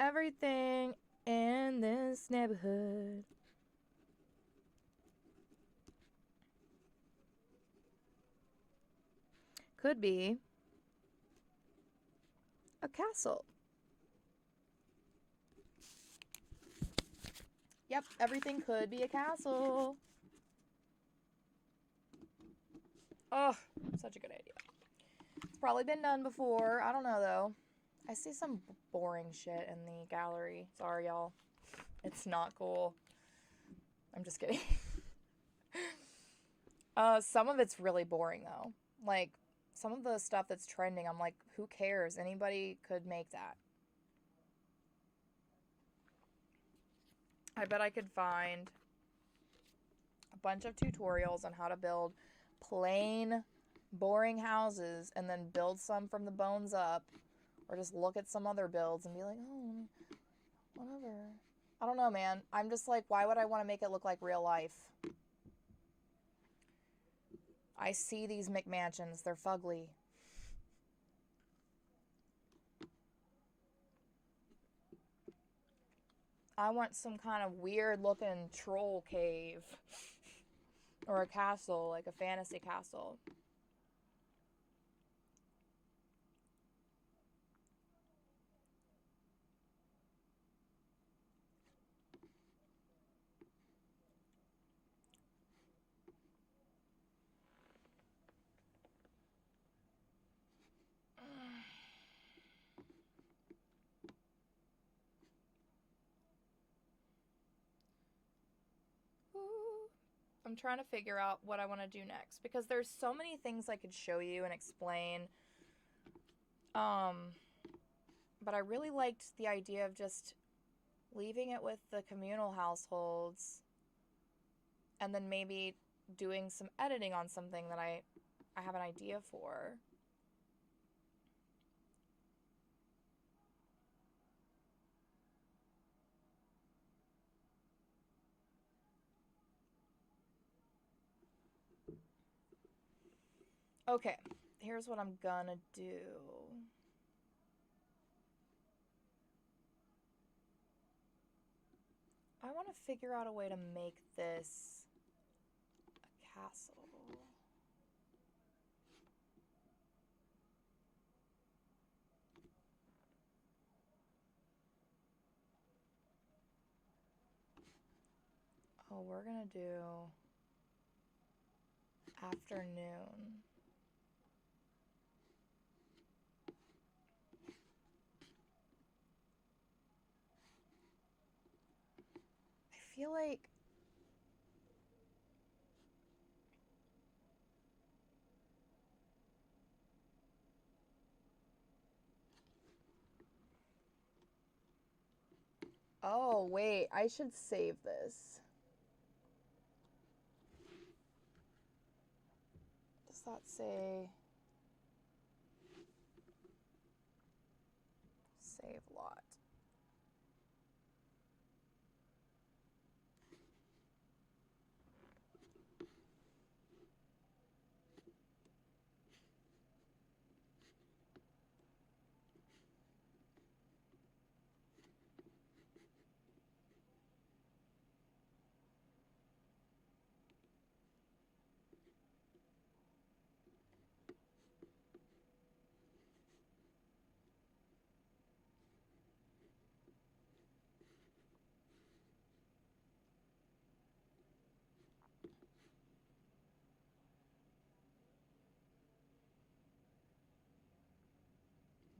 Everything in this neighborhood could be a castle. Yep, everything could be a castle. Oh, such a good idea. It's probably been done before. I don't know, though. I see some boring shit in the gallery. Sorry, y'all. It's not cool. I'm just kidding. Some of it's really boring, though. Like, some of the stuff that's trending, I'm like, who cares? Anybody could make that. I bet I could find a bunch of tutorials on how to build plain, boring houses and then build some from the bones up, or just look at some other builds and be like, oh, whatever. I don't know, man. I'm just like, why would I want to make it look like real life? I see these McMansions. They're fugly. I want some kind of weird looking troll cave. Or a castle, like a fantasy castle. I'm trying to figure out what I want to do next because there's so many things I could show you and explain. But I really liked the idea of just leaving it with the communal households and then maybe doing some editing on something that I have an idea for. Okay, here's what I'm gonna do. I want to figure out a way to make this a castle. Oh, we're gonna do afternoon. I feel like oh, wait, I should save this. Does that say save lot?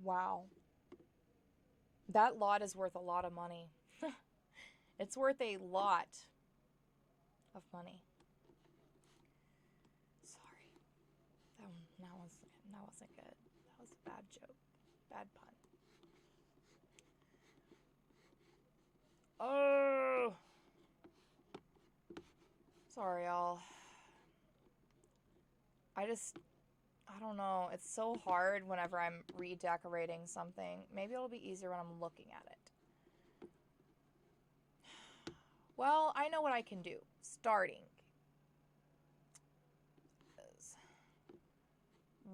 Wow. That lot is worth a lot of money. It's worth a lot of money. Sorry. That wasn't good. That was a bad joke. Bad pun. Oh. Sorry, y'all. I don't know. It's so hard whenever I'm redecorating something. Maybe it'll be easier when I'm looking at it. Well, I know what I can do. Starting.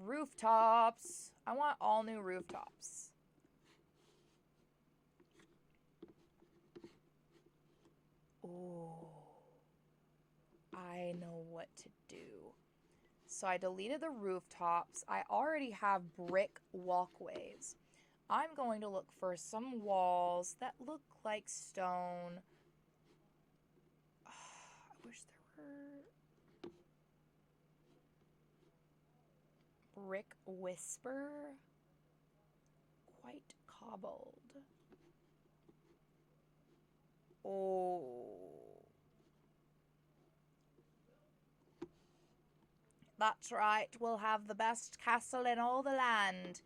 Rooftops. I want all new rooftops. Ooh. I know what to do. So I deleted the rooftops. I already have brick walkways. I'm going to look for some walls that look like stone. I wish there were brick whisper. Quite cobbled. Oh. That's right, we'll have the best castle in all the land.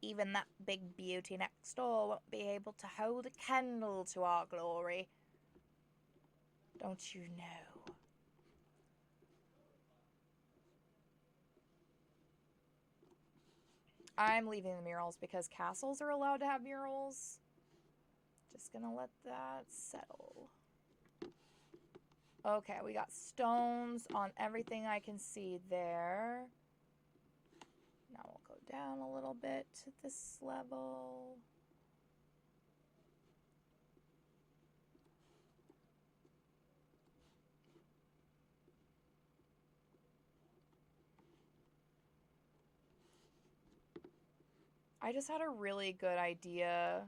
Even that big beauty next door won't be able to hold a candle to our glory. Don't you know? I'm leaving the murals because castles are allowed to have murals. Just gonna let that settle. Okay, we got stones on everything I can see there. Now we'll go down a little bit to this level. I just had a really good idea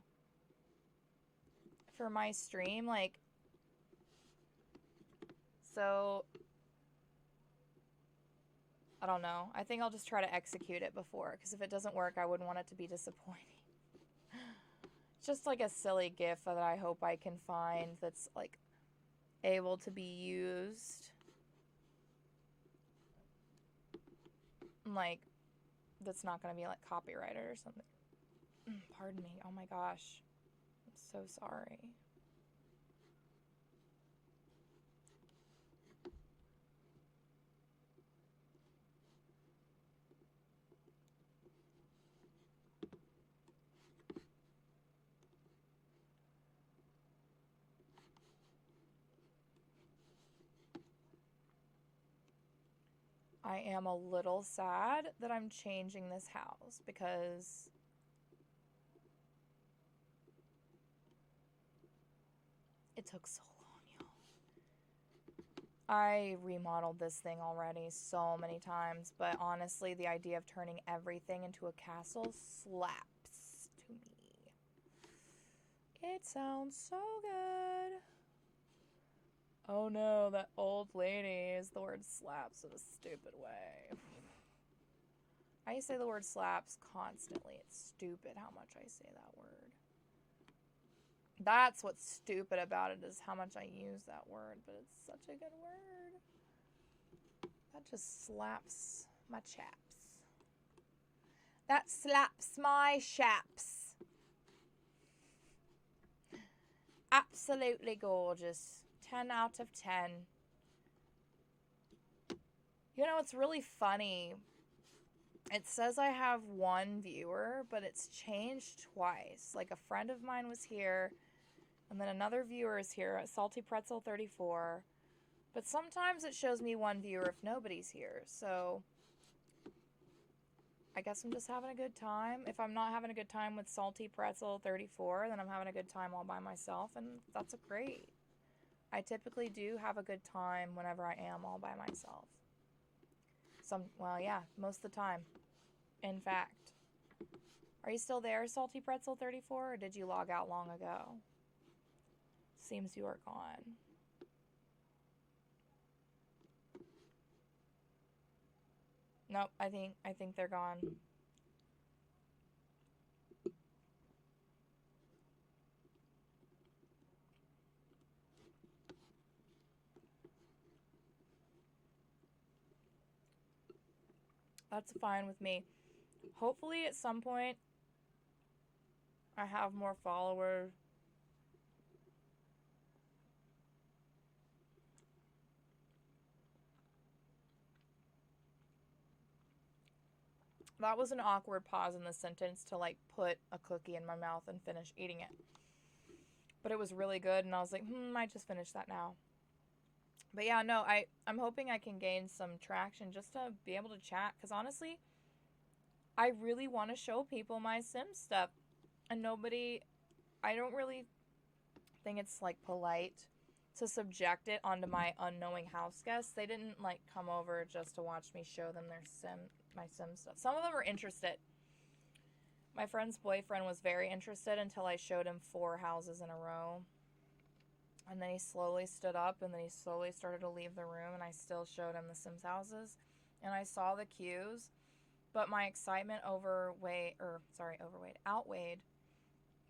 for my stream, like, so, I don't know. I think I'll just try to execute it before, because if it doesn't work, I wouldn't want it to be disappointing. It's just like a silly GIF that I hope I can find that's, like, able to be used. Like, that's not going to be, like, copyrighted or something. Pardon me. Oh my gosh. I'm so sorry. I am a little sad that I'm changing this house because it took so long, y'all. I remodeled this thing already so many times, but honestly, the idea of turning everything into a castle slaps to me. It sounds so good. Oh no, that old lady used the word slaps in a stupid way. I say the word slaps constantly. It's stupid how much I say that word. That's what's stupid about it, is how much I use that word, but it's such a good word. That just slaps my chaps. That slaps my chaps. Absolutely gorgeous. 10 out of 10. You know, it's really funny. It says I have one viewer, but it's changed twice. Like, a friend of mine was here, and then another viewer is here, Salty Pretzel 34. But sometimes it shows me one viewer if nobody's here. So I guess I'm just having a good time. If I'm not having a good time with Salty Pretzel 34, then I'm having a good time all by myself, and that's great. I typically do have a good time whenever I am all by myself. Well, yeah, most of the time. In fact. Are you still there, Salty Pretzel 34, or did you log out long ago? Seems you are gone. Nope, I think they're gone. That's fine with me. Hopefully at some point I have more followers. That was an awkward pause in the sentence to, like, put a cookie in my mouth and finish eating it. But it was really good, and I was like, I just finished that now. But yeah, no, I'm hoping I can gain some traction just to be able to chat, because honestly, I really want to show people my Sims stuff. And I don't really think it's, like, polite to subject it onto my unknowing house guests. They didn't, like, come over just to watch me show them my Sim stuff. Some of them were interested. My friend's boyfriend was very interested until I showed him 4 houses in a row. And then he slowly stood up, and then he slowly started to leave the room, and I still showed him the Sims houses. And I saw the queues, but my excitement outweighed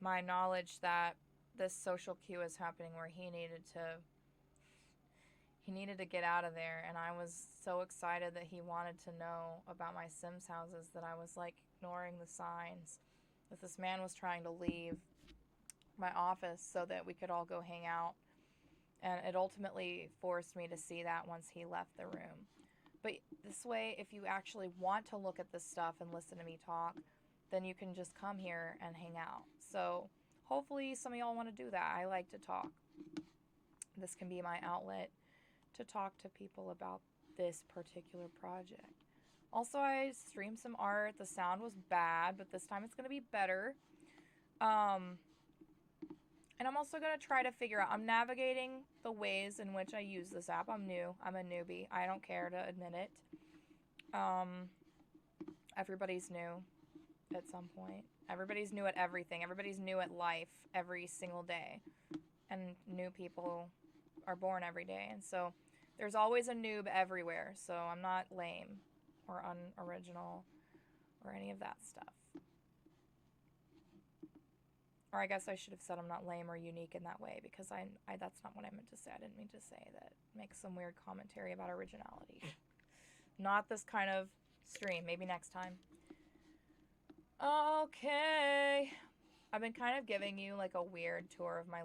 my knowledge that this social queue is happening where he needed to get out of there. And I was so excited that he wanted to know about my Sims houses that I was, like, ignoring the signs that this man was trying to leave my office so that we could all go hang out And it ultimately forced me to see that once he left the room. But this way, if you actually want to look at this stuff and listen to me talk, then you can just come here and hang out. So hopefully some of y'all want to do that. I like to talk. This can be my outlet to talk to people about this particular project. Also, I streamed some art. The sound was bad, but this time it's going to be better. And I'm also going to try to figure out, I'm navigating the ways in which I use this app. I'm new. I'm a newbie. I don't care to admit it. Everybody's new at some point. Everybody's new at everything. Everybody's new at life every single day. And new people are born every day. And so there's always a noob everywhere. So I'm not lame or unoriginal or any of that stuff. Or I guess I should have said I'm not lame or unique in that way, because I that's not what I meant to say. I didn't mean to say that. Make some weird commentary about originality. Not this kind of stream. Maybe next time. Okay. I've been kind of giving you like a weird tour of my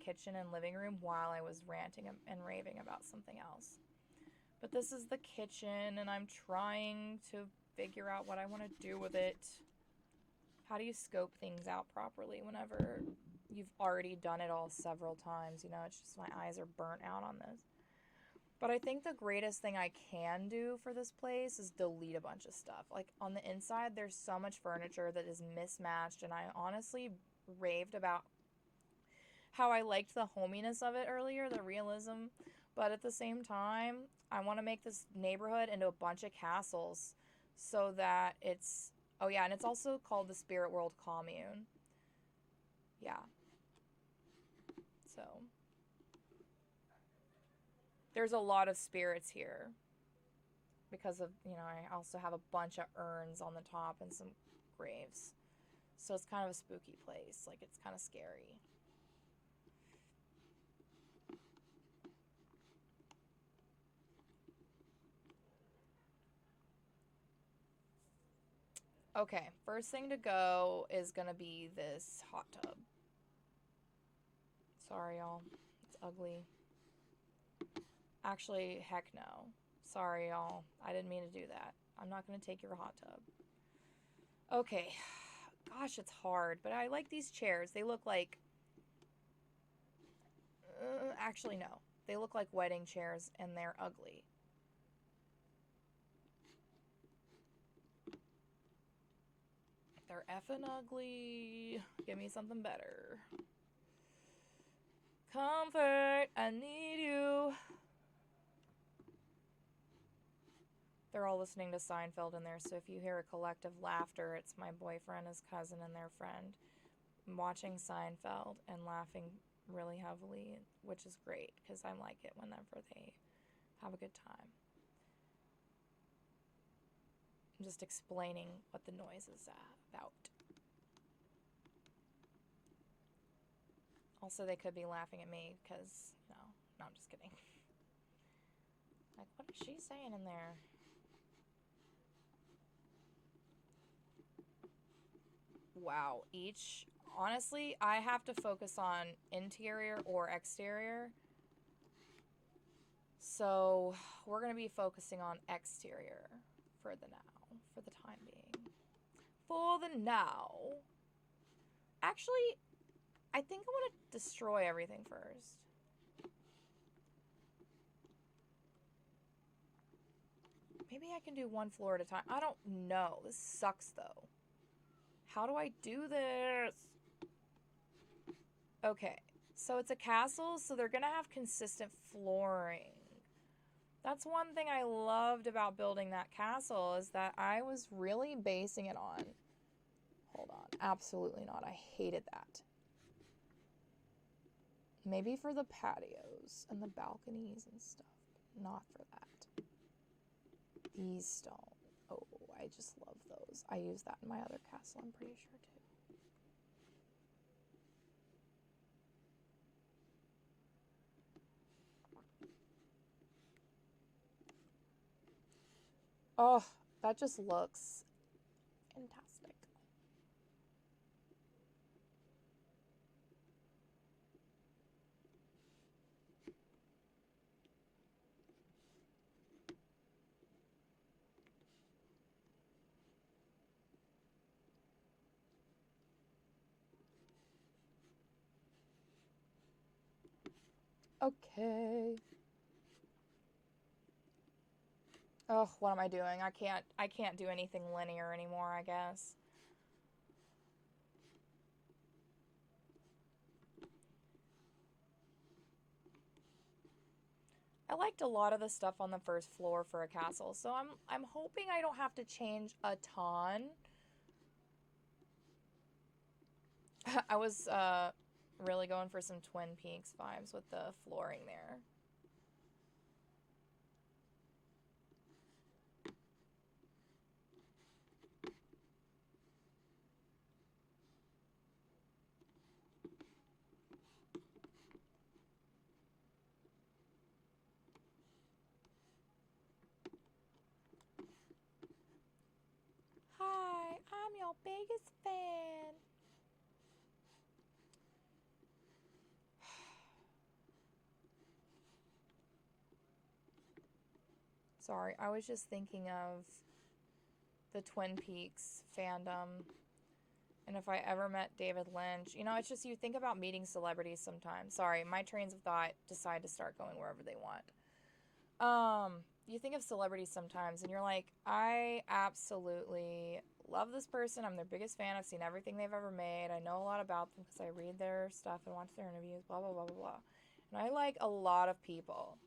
kitchen and living room while I was ranting and raving about something else. But this is the kitchen, and I'm trying to figure out what I want to do with it. How do you scope things out properly whenever you've already done it all several times? You know, it's just my eyes are burnt out on this. But I think the greatest thing I can do for this place is delete a bunch of stuff. Like, on the inside, there's so much furniture that is mismatched, and I honestly raved about how I liked the hominess of it earlier, the realism. But at the same time, I want to make this neighborhood into a bunch of castles so that it's... Oh, yeah, and it's also called the Spirit World Commune. Yeah. So... There's a lot of spirits here because of, you know, I also have a bunch of urns on the top and some graves. So it's kind of a spooky place. Like, it's kind of scary. Okay, first thing to go is gonna be this hot tub. Sorry, y'all. It's ugly. Actually, heck no. Sorry, y'all. I didn't mean to do that. I'm not gonna take your hot tub. Okay. Gosh, it's hard, but I like these chairs. They look like... actually, no. They look like wedding chairs, and they're ugly. They're effing ugly. Give me something better. Comfort, I need you. They're all listening to Seinfeld in there, so if you hear a collective laughter, it's my boyfriend, his cousin, and their friend watching Seinfeld and laughing really heavily, which is great, because I like it whenever they have a good time. I'm just explaining what the noise is about. Also, they could be laughing at me because, no, I'm just kidding. Like, what is she saying in there? Wow, honestly, I have to focus on interior or exterior. So, we're going to be focusing on exterior for the time being. For the now. Actually, I think I want to destroy everything first. Maybe I can do one floor at a time. I don't know. This sucks, though. How do I do this? Okay. So it's a castle, so they're going to have consistent flooring. That's one thing I loved about building that castle, is that I was really basing it on... Hold on. Absolutely not. I hated that. Maybe for the patios and the balconies and stuff. Not for that. These stone. Oh, I just love those. I use that in my other castle, I'm pretty sure, too. Oh, that just looks fantastic. Okay. Oh, what am I doing? I can't do anything linear anymore, I guess. I liked a lot of the stuff on the first floor for a castle, so I'm hoping I don't have to change a ton. I was really going for some Twin Peaks vibes with the flooring there. Hi, I'm your biggest fan. Sorry, I was just thinking of the Twin Peaks fandom. And if I ever met David Lynch, it's just you think about meeting celebrities sometimes. Sorry, my trains of thought decide to start going wherever they want. You think of celebrities sometimes and you're like, I absolutely love this person. I'm their biggest fan. I've seen everything they've ever made. I know a lot about them because I read their stuff and watch their interviews, blah, blah, blah, blah, blah. And I like a lot of people.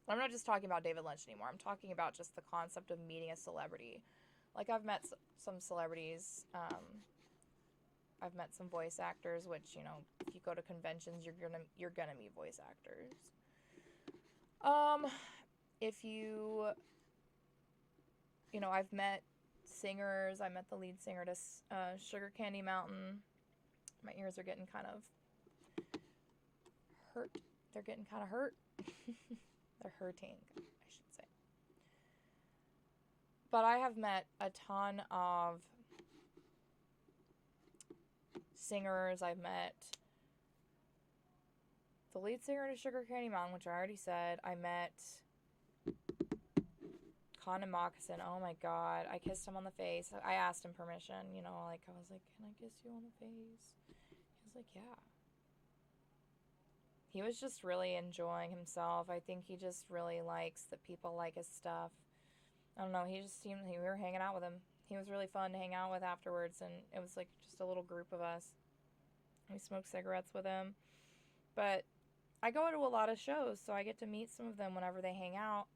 I'm not just talking about David Lynch anymore. I'm talking about just the concept of meeting a celebrity. Like, I've met some celebrities. I've met some voice actors, which, if you go to conventions, you're gonna meet voice actors. If I've met singers. I met the lead singer to Sugar Candy Mountain. My ears are getting kind of hurt. They're getting kind of hurt. They're hurting, I should say. But I have met a ton of singers. I've met the lead singer to Sugar Candy Mountain, which I already said. I met Condon Moccasin. Oh my god. I kissed him on the face. I asked him permission, I was like, can I kiss you on the face? He was like, yeah. He was just really enjoying himself. I think he just really likes that people like his stuff. I don't know, he just seemed, we were hanging out with him. He was really fun to hang out with afterwards, and it was like just a little group of us. We smoked cigarettes with him. But I go to a lot of shows, so I get to meet some of them whenever they hang out.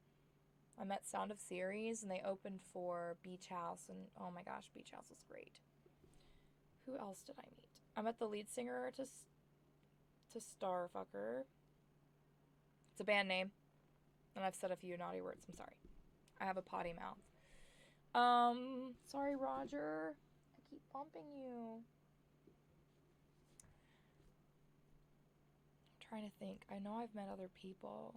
I met Sound of Series, and they opened for Beach House, and oh my gosh, Beach House was great. Who else did I meet? I met the lead singer to Starfucker. It's a band name, and I've said a few naughty words. I'm sorry. I have a potty mouth. Sorry, Roger. I keep bumping you. I'm trying to think. I know I've met other people.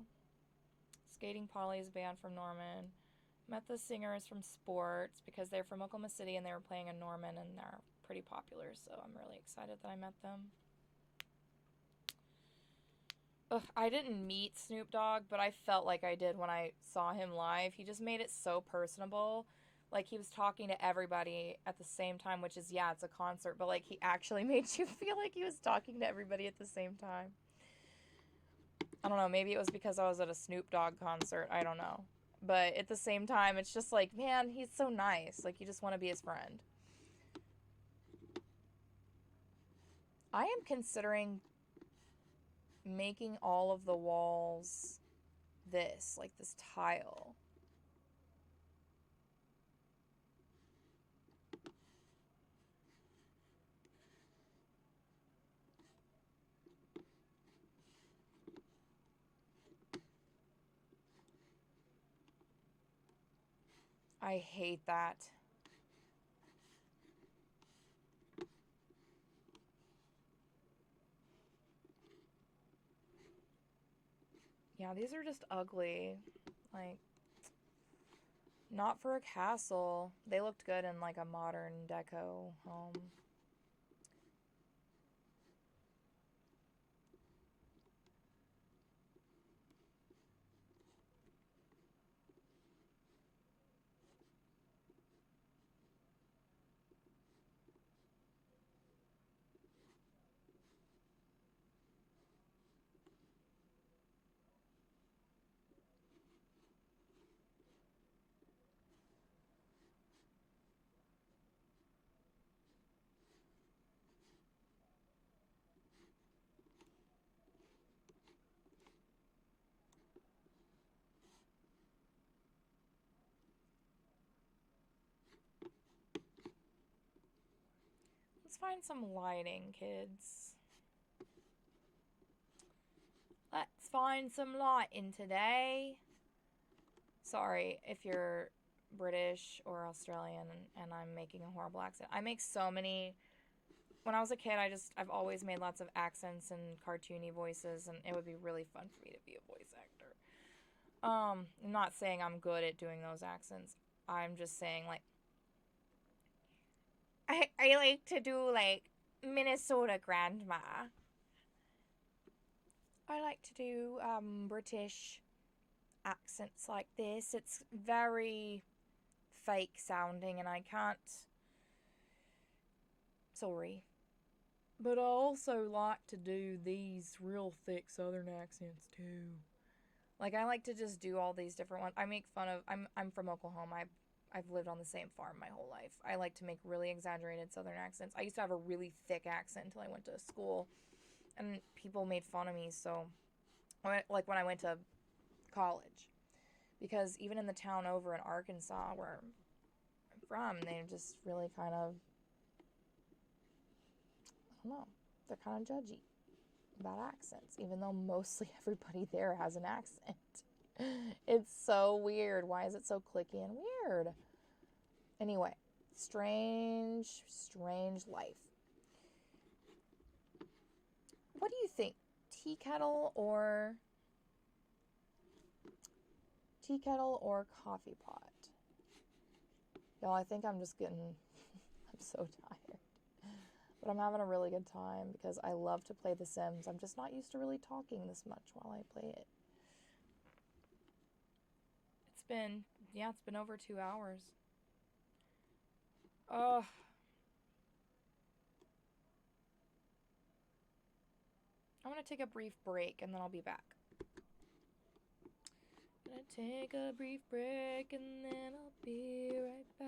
Skating Polly is a band from Norman. Met the singers from Sports because they're from Oklahoma City and they were playing in Norman and they're pretty popular, so I'm really excited that I met them. Ugh, I didn't meet Snoop Dogg, but I felt like I did when I saw him live. He just made it so personable. Like, he was talking to everybody at the same time, which is, yeah, it's a concert, but, like, he actually made you feel like he was talking to everybody at the same time. I don't know, maybe it was because I was at a Snoop Dogg concert. I don't know. But at the same time, it's just like, man, he's so nice. Like, you just want to be his friend. I am considering making all of the walls this tile. I hate that. Yeah, these are just ugly. Like, not for a castle. They looked good in like a modern deco home. find some lighting, kids. Let's find some lighting today. Sorry if you're British or Australian and I'm making a horrible accent. I make so many. When I was a kid, I've always made lots of accents and cartoony voices, and it would be really fun for me to be a voice actor. I'm not saying I'm good at doing those accents. I'm just saying, like, I like to do, like, Minnesota grandma. I like to do British accents like this. It's very fake sounding, and I can't. Sorry. But I also like to do these real thick southern accents too. Like, I like to just do all these different ones. I make fun of. I'm from Oklahoma. I've lived on the same farm my whole life. I like to make really exaggerated southern accents. I used to have a really thick accent until I went to school, and people made fun of me. So, like when I went to college, because even in the town over in Arkansas where I'm from, they just really kind of, I don't know, they're kind of judgy about accents, even though mostly everybody there has an accent. It's so weird. Why is it so cliquey and weird? Anyway, strange life. What do you think? Tea kettle or coffee pot? Y'all, I think I'm just getting, I'm so tired. But I'm having a really good time because I love to play The Sims. I'm just not used to really talking this much while I play it. It's been over 2 hours. Oh. I'm gonna take a brief break and then I'll be back. Gonna take a brief break and then I'll be right back.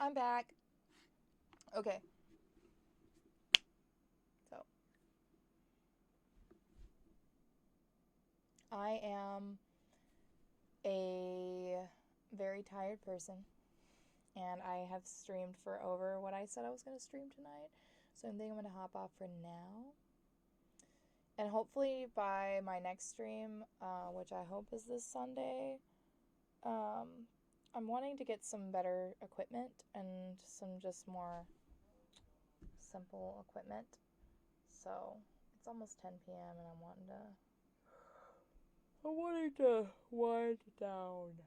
I'm back. Okay. So, I am a very tired person, and I have streamed for over what I said I was going to stream tonight. So I think I'm going to hop off for now. And hopefully by my next stream, which I hope is this Sunday, I'm wanting to get some better equipment and some just more simple equipment. So it's almost 10 p.m. and I'm wanting to wind down.